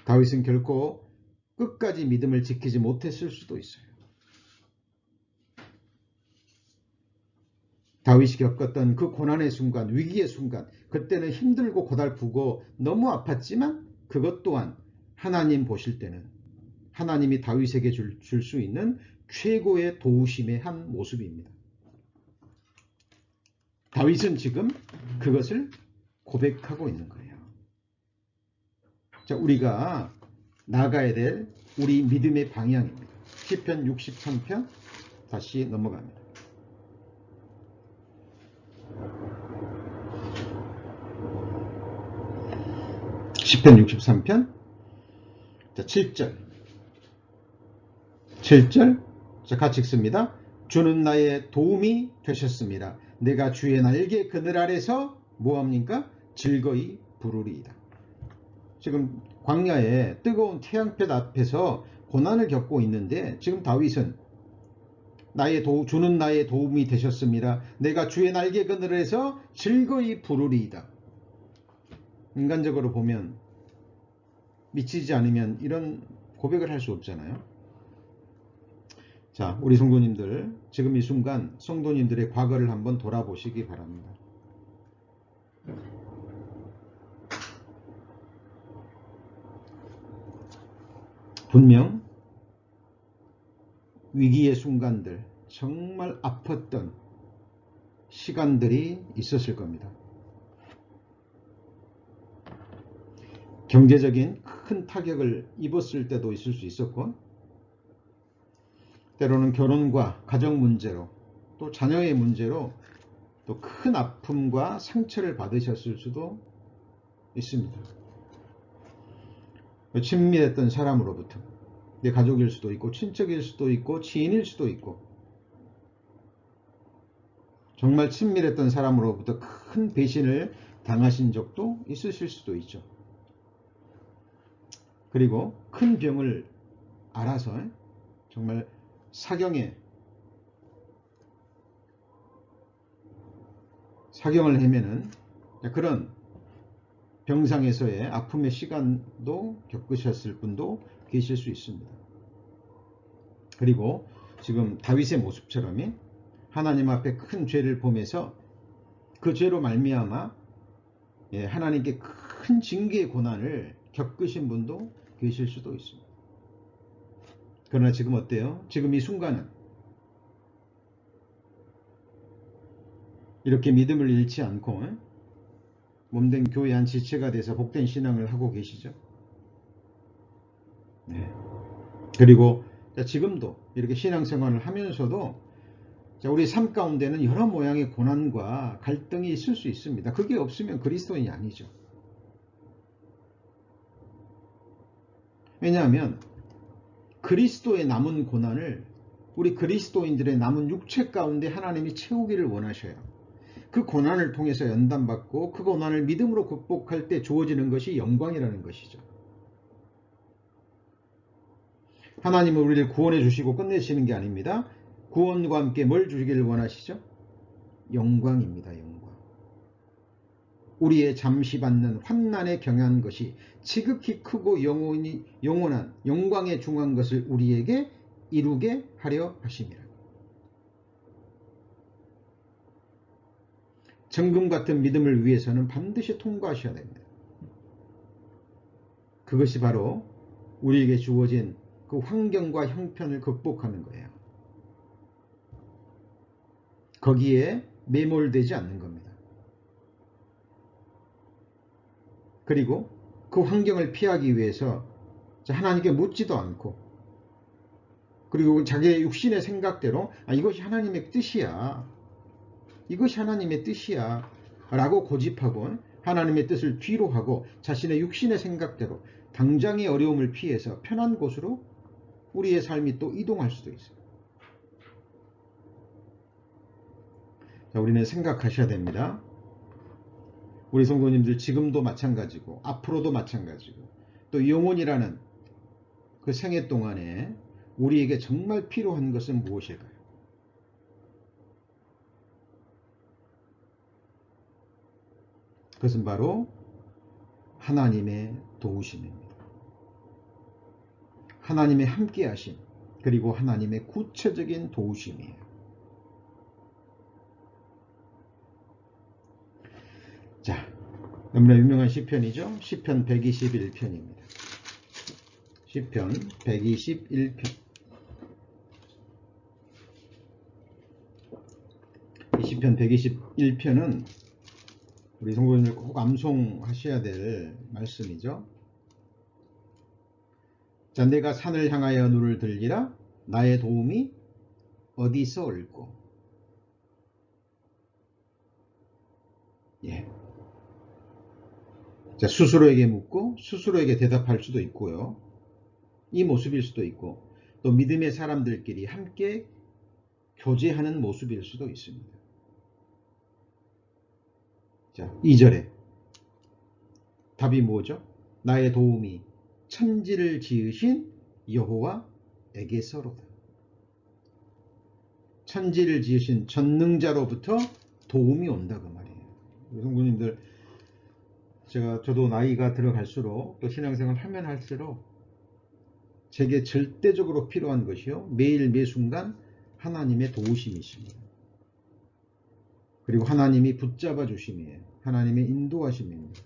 다윗은 결코 끝까지 믿음을 지키지 못했을 수도 있어요. 다윗이 겪었던 그 고난의 순간, 위기의 순간, 그때는 힘들고 고달프고 너무 아팠지만 그것 또한 하나님 보실 때는 하나님이 다윗에게 줄 수 있는 최고의 도우심의 한 모습입니다. 다윗은 지금 그것을 고백하고 있는 거예요. 자, 우리가 나가야 될 우리 믿음의 방향입니다. 시편 63편 다시 넘어갑니다. 시편 63편 자, 7절 자, 같이 읽습니다. 주는 나의 도움이 되셨습니다. 내가 주의 날개 그늘 아래서 뭐합니까? 즐거이 부르리이다. 지금 광야에 뜨거운 태양볕 앞에서 고난을 겪고 있는데 지금 다윗은 주는 나의 도움이 되셨습니다. 내가 주의 날개 그늘에서 즐거이 부르리이다. 인간적으로 보면 미치지 않으면 이런 고백을 할 수 없잖아요. 자, 우리 성도님들 지금 이 순간 성도님들의 과거를 한번 돌아보시기 바랍니다. 분명 위기의 순간들, 정말 아팠던 시간들이 있었을 겁니다. 경제적인 큰 타격을 입었을 때도 있을 수 있었고, 때로는 결혼과 가정 문제로, 또 자녀의 문제로 또 큰 아픔과 상처를 받으셨을 수도 있습니다. 친밀했던 사람으로부터, 내 가족일 수도 있고 친척일 수도 있고 지인일 수도 있고 정말 친밀했던 사람으로부터 큰 배신을 당하신 적도 있으실 수도 있죠. 그리고 큰 병을 알아서 정말 사경을 헤매는 그런 병상에서의 아픔의 시간도 겪으셨을 분도 계실 수 있습니다. 그리고 지금 다윗의 모습처럼 하나님 앞에 큰 죄를 범해서 그 죄로 말미암아 하나님께 큰 징계의 고난을 겪으신 분도 계실 수도 있습니다. 그러나 지금 어때요? 지금 이 순간은 이렇게 믿음을 잃지 않고 몸된 교회 한 지체가 돼서 복된 신앙을 하고 계시죠? 네. 그리고 지금도 이렇게 신앙생활을 하면서도 우리 삶 가운데는 여러 모양의 고난과 갈등이 있을 수 있습니다. 그게 없으면 그리스도인이 아니죠. 왜냐하면 그리스도의 남은 고난을 우리 그리스도인들의 남은 육체 가운데 하나님이 채우기를 원하셔요. 그 고난을 통해서 연단받고 그 고난을 믿음으로 극복할 때 주어지는 것이 영광이라는 것이죠. 하나님은 우리를 구원해 주시고 끝내시는 게 아닙니다. 구원과 함께 뭘 주기를 원하시죠? 영광입니다. 영광. 우리의 잠시 받는 환난에 경한 것이 지극히 크고 영원한 영광에 중한 것을 우리에게 이루게 하려 하심이라. 정금 같은 믿음을 위해서는 반드시 통과하셔야 됩니다. 그것이 바로 우리에게 주어진 그 환경과 형편을 극복하는 거예요. 거기에 매몰되지 않는 겁니다. 그리고 그 환경을 피하기 위해서 하나님께 묻지도 않고, 그리고 자기의 육신의 생각대로 이것이 하나님의 뜻이야, 이것이 하나님의 뜻이야 라고 고집하고 하나님의 뜻을 뒤로 하고 자신의 육신의 생각대로 당장의 어려움을 피해서 편한 곳으로 우리의 삶이 또 이동할 수도 있어요. 자, 우리는 생각하셔야 됩니다. 우리 성도님들 지금도 마찬가지고 앞으로도 마찬가지고 또 영혼이라는 그 생애 동안에 우리에게 정말 필요한 것은 무엇일까요? 그것은 바로 하나님의 도우심입니다. 하나님의 함께하심, 그리고 하나님의 구체적인 도우심이에요. 자, 너무나 유명한 시편이죠. 시편 121편입니다. 시편 121편. 이 시편 121편은 우리 성도님들 꼭 암송하셔야 될 말씀이죠. 자, 내가 산을 향하여 눈을 들리라. 나의 도움이 어디서 올꼬? 예. 자, 스스로에게 묻고 스스로에게 대답할 수도 있고요. 이 모습일 수도 있고, 또 믿음의 사람들끼리 함께 교제하는 모습일 수도 있습니다. 자, 2절에 답이 뭐죠? 나의 도움이 천지를 지으신 여호와에게서로다. 천지를 지으신 전능자로부터 도움이 온다 그 말이에요. 성도님들, 저도 나이가 들어갈수록 또 신앙생활 하면 할수록 제게 절대적으로 필요한 것이요, 매일 매순간 하나님의 도우심이십니다. 그리고 하나님이 붙잡아 주심이에요. 하나님의 인도하심입니다.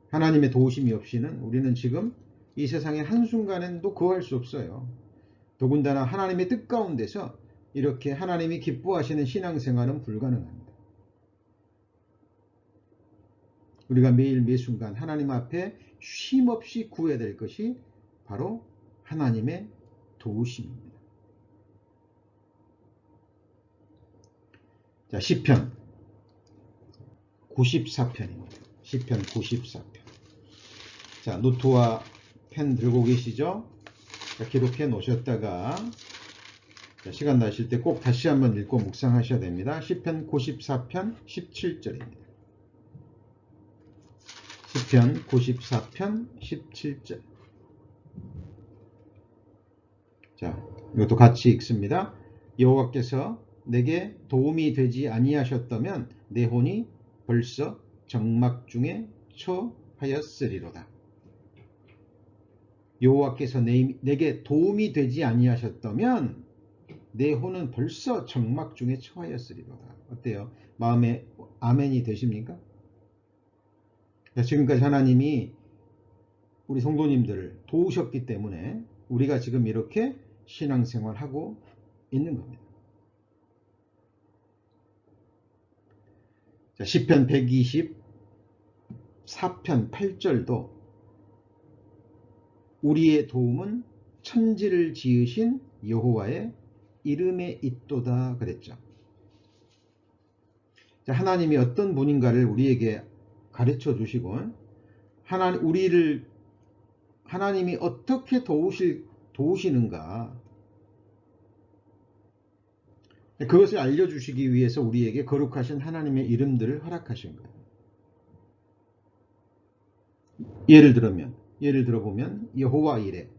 하나님의 도우심이 없이는 우리는 지금 이 세상의 한순간에도 거할 수 없어요. 더군다나 하나님의 뜻 가운데서 이렇게 하나님이 기뻐하시는 신앙생활은 불가능합니다. 우리가 매일 매순간 하나님 앞에 쉼없이 구해야 될 것이 바로 하나님의 도우심입니다. 자, 시편 94편입니다. 시편 94편. 자, 노트와 펜 들고 계시죠? 자, 기록해 놓으셨다가 시간 나실 때 꼭 다시 한번 읽고 묵상하셔야 됩니다. 시편 94편 17절입니다. 시편 94편 17절. 자, 이것도 같이 읽습니다. 여호와께서 내게 도움이 되지 아니하셨다면 내 혼이 벌써 정막 중에 처하였으리로다. 여호와께서 내게 도움이 되지 아니하셨다면 내 혼은 벌써 정막 중에 처하였으리로다. 어때요? 마음에 아멘이 되십니까? 지금까지 하나님이 우리 성도님들을 도우셨기 때문에 우리가 지금 이렇게 신앙생활하고 있는 겁니다. 자, 시편 124편 8절도 우리의 도움은 천지를 지으신 여호와의 이름에 있도다 그랬죠. 자, 하나님이 어떤 분인가를 우리에게 가르쳐 주시고 하나님이 어떻게 도우시는가 그것을 알려주시기 위해서 우리에게 거룩하신 하나님의 이름들을 허락하신 거예요. 예를 들어보면 여호와 이레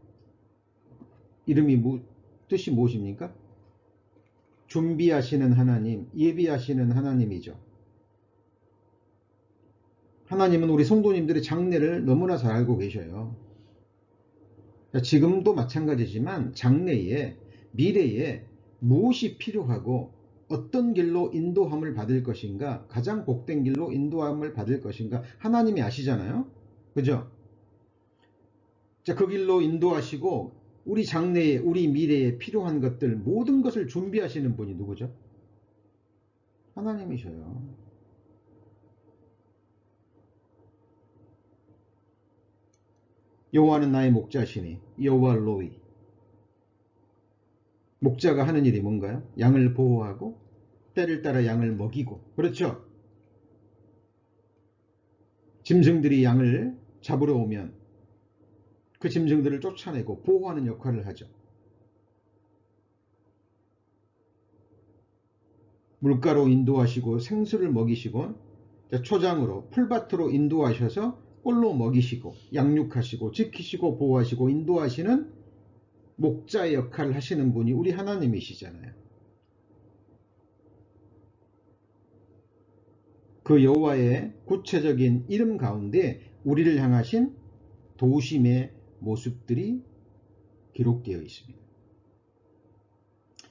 이름이 뜻이 무엇입니까? 준비하시는 하나님, 예비하시는 하나님이죠. 하나님은 우리 성도님들의 장래를 너무나 잘 알고 계셔요. 지금도 마찬가지지만 장래에 미래에 무엇이 필요하고 어떤 길로 인도함을 받을 것인가, 가장 복된 길로 인도함을 받을 것인가 하나님이 아시잖아요. 그죠? 자, 그 길로 인도하시고 우리 장래에 우리 미래에 필요한 것들 모든 것을 준비하시는 분이 누구죠? 하나님이셔요. 여호와는 나의 목자시니 여호와 로이. 목자가 하는 일이 뭔가요? 양을 보호하고 때를 따라 양을 먹이고, 그렇죠? 짐승들이 양을 잡으러 오면 그 짐승들을 쫓아내고 보호하는 역할을 하죠. 물가로 인도하시고 생수를 먹이시고 초장으로 풀밭으로 인도하셔서 꼴로 먹이시고 양육하시고 지키시고 보호하시고 인도하시는 목자의 역할을 하시는 분이 우리 하나님이시잖아요. 그 여호와의 구체적인 이름 가운데 우리를 향하신 도우심의 모습들이 기록되어 있습니다.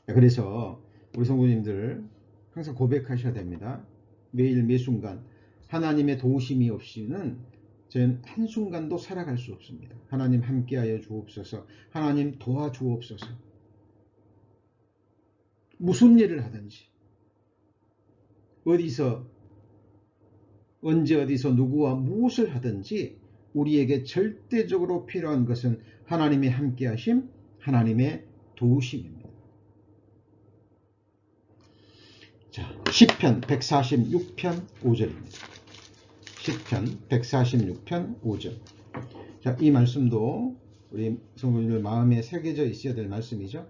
그래서 우리 성도님들 항상 고백하셔야 됩니다. 매일 매순간 하나님의 도우심이 없이는 저는 한순간도 살아갈 수 없습니다. 하나님 함께하여 주옵소서. 하나님 도와주옵소서. 무슨 일을 하든지 언제 어디서 누구와 무엇을 하든지 우리에게 절대적으로 필요한 것은 하나님의 함께하심, 하나님의 도우심입니다. 자, 시편 146편 5절입니다. 시편 146편 5절. 자, 이 말씀도 우리 성도님들 마음에 새겨져 있어야 될 말씀이죠.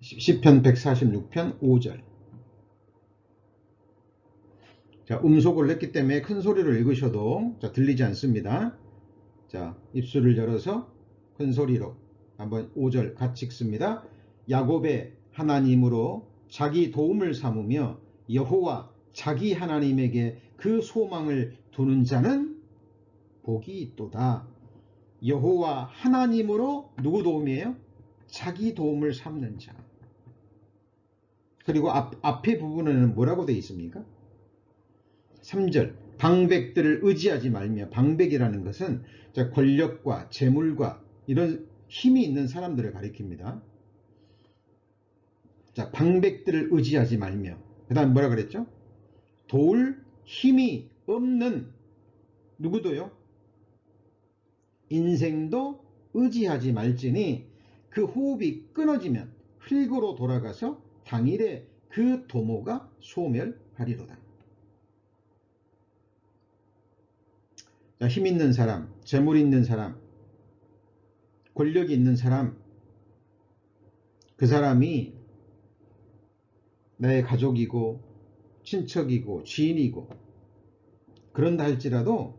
시편 146편 5절. 자, 음속을 냈기 때문에 큰 소리로 읽으셔도 들리지 않습니다. 자, 입술을 열어서 큰 소리로 한번 5절 같이 읽습니다. 야곱의 하나님으로 자기 도움을 삼으며 여호와 자기 하나님에게 그 소망을 두는 자는 복이 있도다. 여호와 하나님으로 누구 도움이에요? 자기 도움을 삼는 자. 그리고 앞에 부분에는 뭐라고 되어 있습니까? 3절 방백들을 의지하지 말며, 방백이라는 것은 권력과 재물과 이런 힘이 있는 사람들을 가리킵니다. 자, 방백들을 의지하지 말며, 그 다음 뭐라 그랬죠? 도울 힘이 없는 누구도요? 인생도 의지하지 말지니 그 호흡이 끊어지면 흙으로 돌아가서 당일에 그 도모가 소멸하리로다. 자, 힘 있는 사람, 재물 있는 사람, 권력이 있는 사람, 그 사람이 나의 가족이고 친척이고 지인이고 그런다 할지라도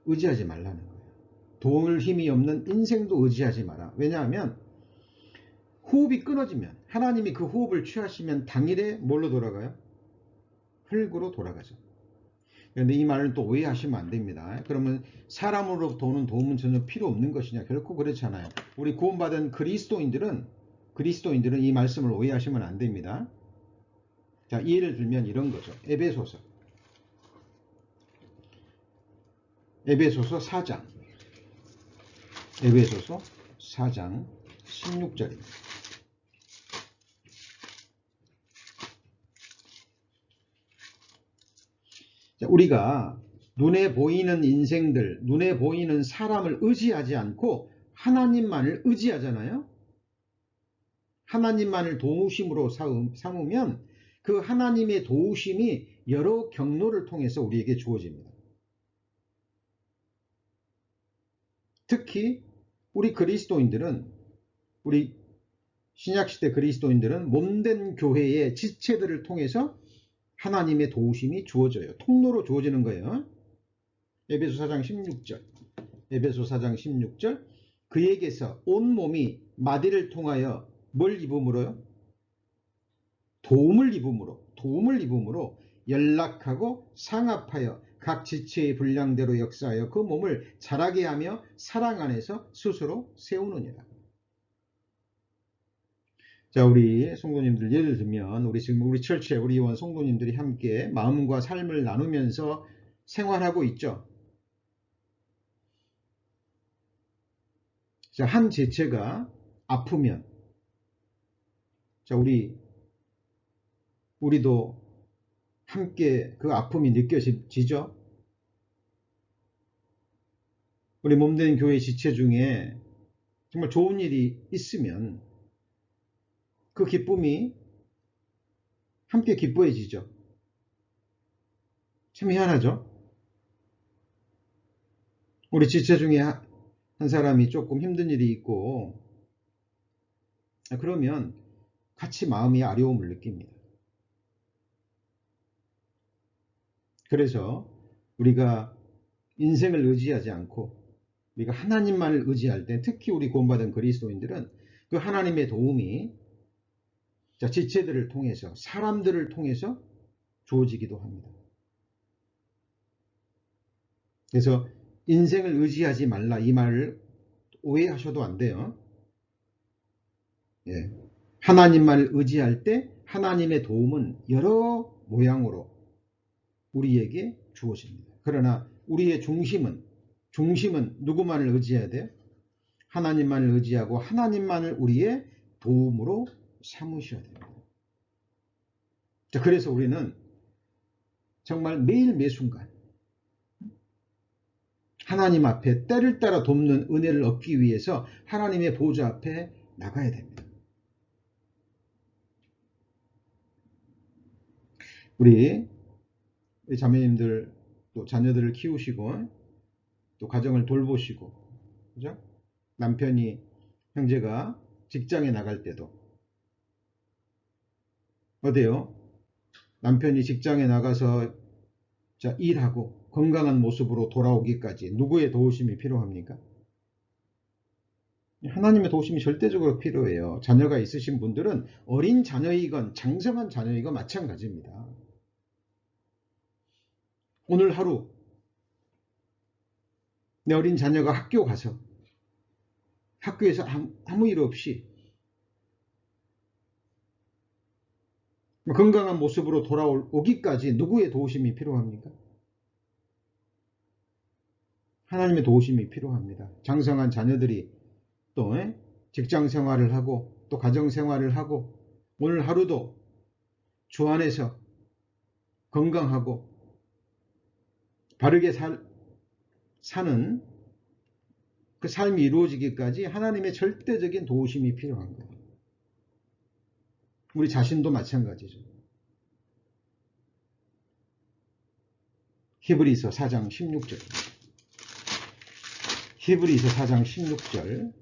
의지하지 말라는 거예요. 도울 힘이 없는 인생도 의지하지 마라. 왜냐하면 호흡이 끊어지면, 하나님이 그 호흡을 취하시면 당일에 뭘로 돌아가요? 흙으로 돌아가죠. 그런데 이 말을 또 오해하시면 안 됩니다. 그러면 사람으로부터 오는 도움은 전혀 필요 없는 것이냐? 결코 그렇지 않아요. 우리 구원받은 그리스도인들은 이 말씀을 오해하시면 안 됩니다. 자, 예를 들면 이런 거죠. 에베소서 4장. 에베소서 4장 16절입니다. 우리가 눈에 보이는 인생들, 눈에 보이는 사람을 의지하지 않고 하나님만을 의지하잖아요. 하나님만을 도우심으로 삼으면 그 하나님의 도우심이 여러 경로를 통해서 우리에게 주어집니다. 특히 우리 그리스도인들은, 우리 신약시대 그리스도인들은 몸된 교회의 지체들을 통해서 하나님의 도우심이 주어져요. 통로로 주어지는 거예요. 에베소 4장 16절. 에베소 4장 16절. 그에게서 온 몸이 마디를 통하여 뭘 입음으로요? 도움을 입음으로 연락하고 상합하여 각 지체의 분량대로 역사하여 그 몸을 자라게 하며 사랑 안에서 스스로 세우느니라. 자, 우리 성도님들 예를 들면 우리 철치에 우리 원 성도님들이 함께 마음과 삶을 나누면서 생활하고 있죠. 자, 한 지체가 아프면, 자, 우리도 함께 그 아픔이 느껴지죠. 우리 몸된 교회 지체 중에 정말 좋은 일이 있으면 그 기쁨이 함께 기뻐해지죠. 참 희한하죠. 우리 지체 중에 한 사람이 조금 힘든 일이 있고 그러면 같이 마음이 아려움을 느낍니다. 그래서 우리가 인생을 의지하지 않고 우리가 하나님만을 의지할 때, 특히 우리 구원받은 그리스도인들은 그 하나님의 도움이 지체들을 통해서, 사람들을 통해서 주어지기도 합니다. 그래서 인생을 의지하지 말라, 이 말을 오해하셔도 안 돼요. 예. 하나님만을 의지할 때 하나님의 도움은 여러 모양으로 우리에게 주어집니다. 그러나 우리의 중심은 누구만을 의지해야 돼요? 하나님만을 의지하고 하나님만을 우리의 도움으로 삼으셔야 됩니다. 자, 그래서 우리는 정말 매일 매순간 하나님 앞에 때를 따라 돕는 은혜를 얻기 위해서 하나님의 보좌 앞에 나가야 됩니다. 우리 자매님들 또 자녀들을 키우시고 또 가정을 돌보시고, 그죠? 남편이, 형제가 직장에 나갈 때도 어때요? 남편이 직장에 나가서 일하고 건강한 모습으로 돌아오기까지 누구의 도우심이 필요합니까? 하나님의 도우심이 절대적으로 필요해요. 자녀가 있으신 분들은 어린 자녀이건 장성한 자녀이건 마찬가지입니다. 오늘 하루 내 어린 자녀가 학교 가서 학교에서 아무 일 없이 건강한 모습으로 돌아오기까지 누구의 도우심이 필요합니까? 하나님의 도우심이 필요합니다. 장성한 자녀들이 또 직장 생활을 하고 또 가정 생활을 하고 오늘 하루도 주 안에서 건강하고 바르게 사는 그 삶이 이루어지기까지 하나님의 절대적인 도우심이 필요한 거예요. 우리 자신도 마찬가지죠. 히브리서 4장 16절. 히브리서 4장 16절.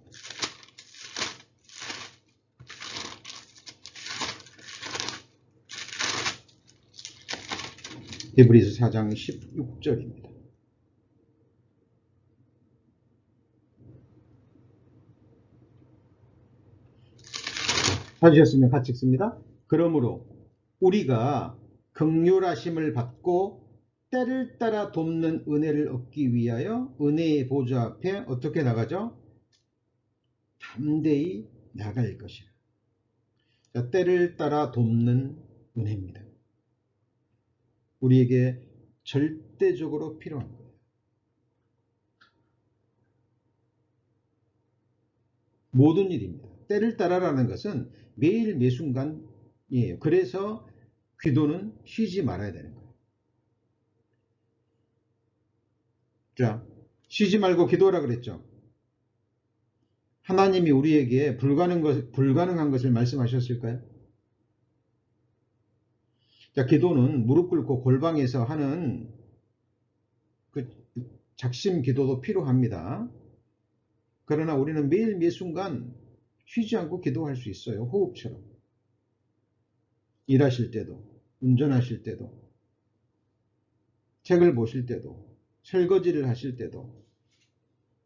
히브리서 4장 16절입니다. 찾으셨으면 같이 읽습니다. 그러므로 우리가 긍휼하심을 받고 때를 따라 돕는 은혜를 얻기 위하여 은혜의 보좌 앞에 어떻게 나가죠? 담대히 나갈 것이라. 자, 때를 따라 돕는 은혜입니다. 우리에게 절대적으로 필요한 거예요. 모든 일입니다. 때를 따라라는 것은 매일 매순간이에요. 그래서 기도는 쉬지 말아야 되는 거예요. 자, 쉬지 말고 기도하라 그랬죠. 하나님이 우리에게 불가능한 것을 말씀하셨을까요? 자, 기도는 무릎 꿇고 골방에서 하는 그 작심 기도도 필요합니다. 그러나 우리는 매일 매순간 쉬지 않고 기도할 수 있어요. 호흡처럼. 일하실 때도, 운전하실 때도, 책을 보실 때도, 설거지를 하실 때도,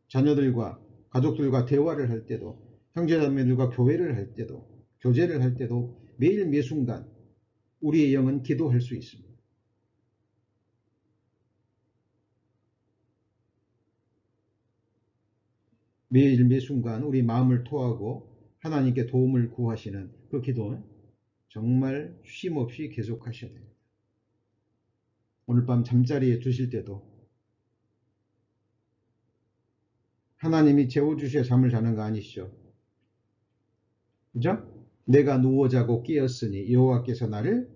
자녀들과 가족들과 대화를 할 때도, 형제자매들과 교회를 할 때도, 교제를 할 때도 매일 매순간 우리의 영은 기도할 수 있습니다. 매일 매순간 우리 마음을 토하고 하나님께 도움을 구하시는 그 기도는 정말 쉼없이 계속하셔야 됩니다. 오늘 밤 잠자리에 드실 때도 하나님이 재워주셔야 잠을 자는 거 아니시죠? 그죠? 내가 누워 자고 깨었으니 여호와께서 나를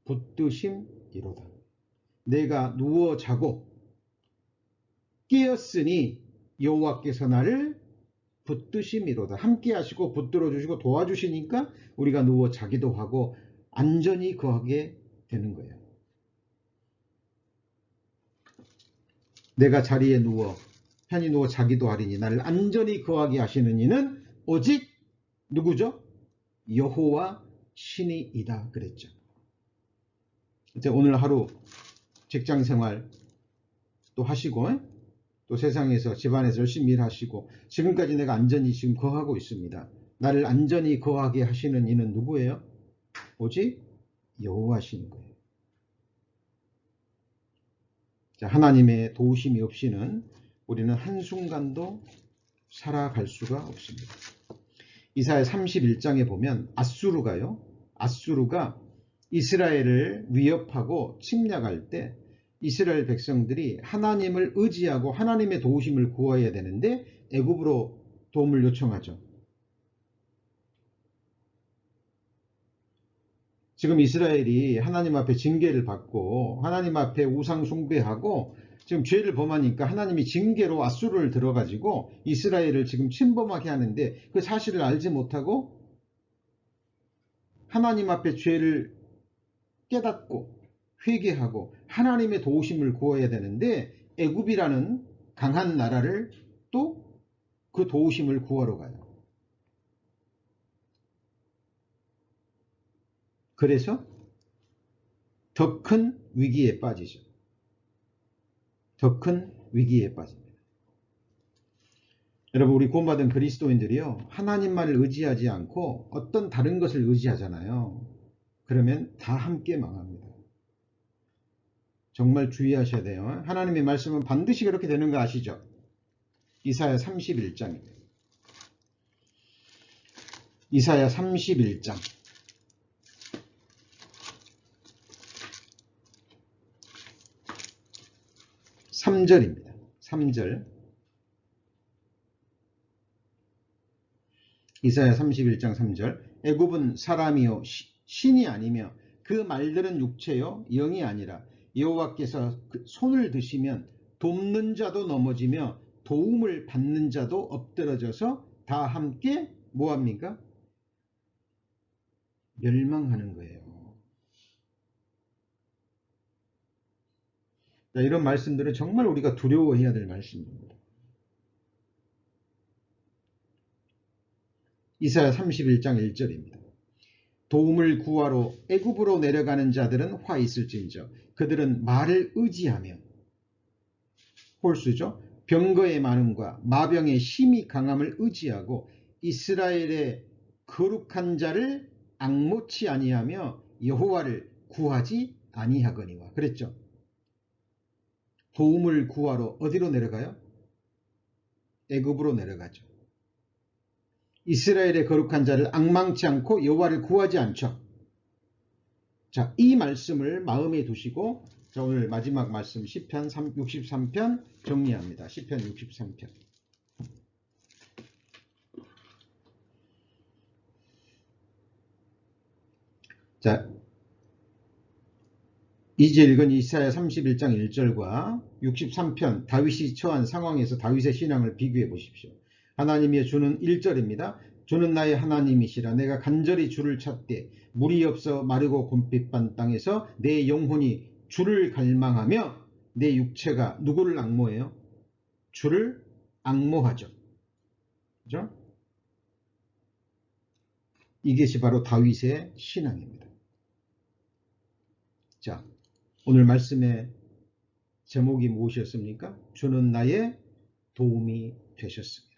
붙드심이로다. 내가 누워 자고 깨었으니 여호와께서 나를 붙드심이로다. 함께 하시고 붙들어 주시고 도와주시니까 우리가 누워 자기도 하고 안전히 거하게 되는 거예요. 내가 자리에 누워 편히 누워 자기도 하리니 나를 안전히 거하게 하시는 이는 오직 누구죠? 여호와 신이이다 그랬죠. 오늘 하루 직장생활 또 하시고 또 세상에서 집안에서 열심히 일하시고 지금까지 내가 안전히 지금 거하고 있습니다. 나를 안전히 거하게 하시는 이는 누구예요? 오직 여호와신 거예요. 자, 하나님의 도우심이 없이는 우리는 한순간도 살아갈 수가 없습니다. 이사야 31장에 보면 아수르가 이스라엘을 위협하고 침략할 때 이스라엘 백성들이 하나님을 의지하고 하나님의 도우심을 구해야 되는데 애굽으로 도움을 요청하죠. 지금 이스라엘이 하나님 앞에 징계를 받고 하나님 앞에 우상 숭배하고 지금 죄를 범하니까 하나님이 징계로 아수르를 들어가지고 이스라엘을 지금 침범하게 하는데 그 사실을 알지 못하고 하나님 앞에 죄를 깨닫고 회개하고 하나님의 도우심을 구해야 되는데 애굽이라는 강한 나라를 또 그 도우심을 구하러 가요. 그래서 더 큰 위기에 빠지죠. 더 큰 위기에 빠집니다. 여러분, 우리 구원받은 그리스도인들이요, 하나님만을 의지하지 않고 어떤 다른 것을 의지하잖아요. 그러면 다 함께 망합니다. 정말 주의하셔야 돼요. 하나님의 말씀은 반드시 그렇게 되는 거 아시죠? 이사야 31장입니다. 이사야 31장 3절입니다. 3절. 이사야 31장 3절. 애굽은 사람이요 신이 아니며 그 말들은 육체요 영이 아니라 여호와께서 손을 드시면 돕는 자도 넘어지며 도움을 받는 자도 엎드러져서 다 함께 뭐합니까? 멸망하는 거예요. 자, 이런 말씀들은 정말 우리가 두려워해야 될 말씀입니다. 이사야 31장 1절입니다. 도움을 구하러 애굽으로 내려가는 자들은 화 있을진저 그들은 말을 의지하며 홀수죠. 병거의 많음과 마병의 힘이 강함을 의지하고 이스라엘의 거룩한 자를 앙모치 아니하며 여호와를 구하지 아니하거니와 그랬죠. 도움을 구하러 어디로 내려가요? 애굽으로 내려가죠. 이스라엘의 거룩한 자를 앙망치 않고 여호와를 구하지 않죠. 자, 이 말씀을 마음에 두시고 자, 오늘 마지막 말씀 시편 63편 정리합니다. 시편 63편. 자, 이제 읽은 이사야 31장 1절과 63편 다윗이 처한 상황에서 다윗의 신앙을 비교해 보십시오. 하나님의 주는 1절입니다. 주는 나의 하나님이시라. 내가 간절히 주를 찾되 물이 없어 마르고 곰핍한 땅에서 내 영혼이 주를 갈망하며 내 육체가 누구를 앙모해요? 주를 앙모하죠. 그죠? 이것이 바로 다윗의 신앙입니다. 자, 오늘 말씀의 제목이 무엇이었습니까? 주는 나의 도움이 되셨습니다.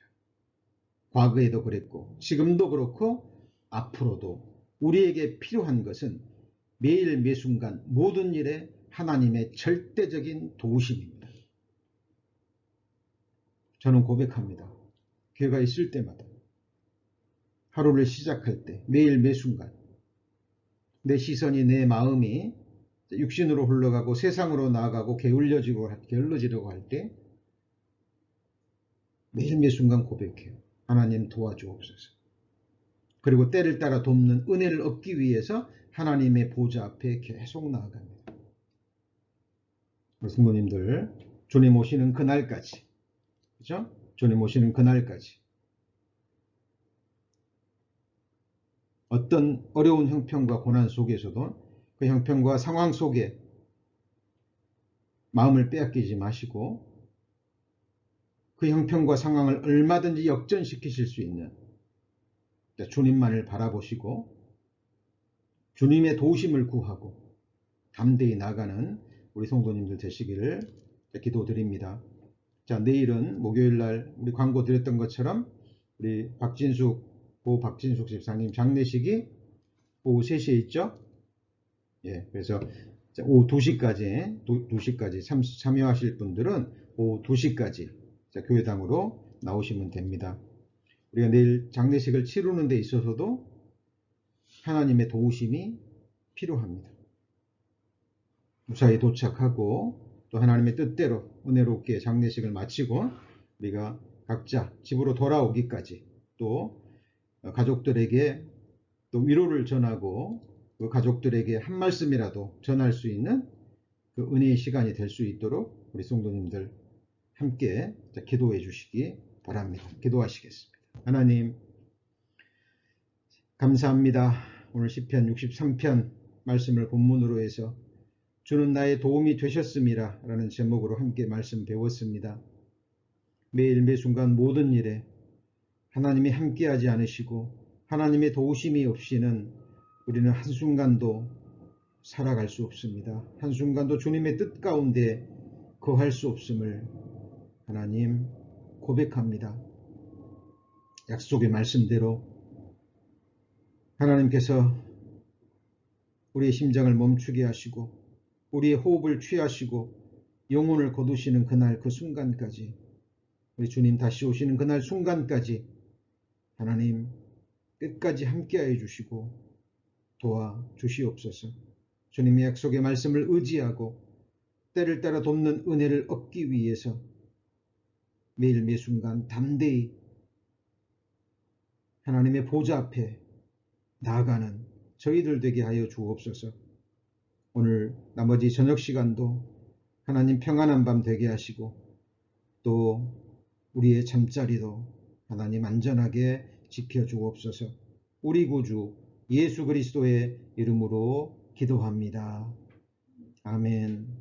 과거에도 그랬고 지금도 그렇고 앞으로도 우리에게 필요한 것은 매일 매순간 모든 일에 하나님의 절대적인 도우심입니다. 저는 고백합니다. 교회가 있을 때마다 하루를 시작할 때 매일 매순간 내 시선이 내 마음이 육신으로 흘러가고 세상으로 나아가고 게을러지려고 할 때 매일 매순간 고백해요. 하나님 도와주옵소서. 그리고 때를 따라 돕는 은혜를 얻기 위해서 하나님의 보좌 앞에 계속 나아갑니다. 성도님들, 주님 오시는 그날까지, 그죠? 주님 오시는 그날까지 어떤 어려운 형편과 고난 속에서도 그 형편과 상황 속에 마음을 빼앗기지 마시고 그 형편과 상황을 얼마든지 역전시키실 수 있는 주님만을 바라보시고 주님의 도우심을 구하고 담대히 나가는 우리 성도님들 되시기를 기도드립니다. 자, 내일은 목요일날 우리 광고 드렸던 것처럼 우리 고 박진숙 집사님 장례식이 오후 3시에 있죠? 예, 그래서 오후 2시까지 참여하실 분들은 오후 2시까지 교회당으로 나오시면 됩니다. 우리가 내일 장례식을 치르는 데 있어서도 하나님의 도우심이 필요합니다. 무사히 도착하고 또 하나님의 뜻대로 은혜롭게 장례식을 마치고 우리가 각자 집으로 돌아오기까지 또 가족들에게 또 위로를 전하고 그 가족들에게 한 말씀이라도 전할 수 있는 그 은혜의 시간이 될 수 있도록 우리 성도님들 함께 기도해 주시기 바랍니다. 기도하시겠습니다. 하나님 감사합니다. 오늘 시편 63편 말씀을 본문으로 해서 주는 나의 도움이 되셨음이라 라는 제목으로 함께 말씀 배웠습니다. 매일 매순간 모든 일에 하나님이 함께하지 않으시고 하나님의 도우심이 없이는 우리는 한순간도 살아갈 수 없습니다. 한순간도 주님의 뜻 가운데 거할 수 없음을 하나님 고백합니다. 약속의 말씀대로 하나님께서 우리의 심장을 멈추게 하시고 우리의 호흡을 취하시고 영혼을 거두시는 그날 그 순간까지 우리 주님 다시 오시는 그날 순간까지 하나님 끝까지 함께하여 주시고 도와주시옵소서. 주님의 약속의 말씀을 의지하고 때를 따라 돕는 은혜를 얻기 위해서 매일 매순간 담대히 하나님의 보좌 앞에 나아가는 저희들 되게 하여 주옵소서. 오늘 나머지 저녁 시간도 하나님 평안한 밤 되게 하시고 또 우리의 잠자리도 하나님 안전하게 지켜주옵소서. 우리 구주 예수 그리스도의 이름으로 기도합니다. 아멘.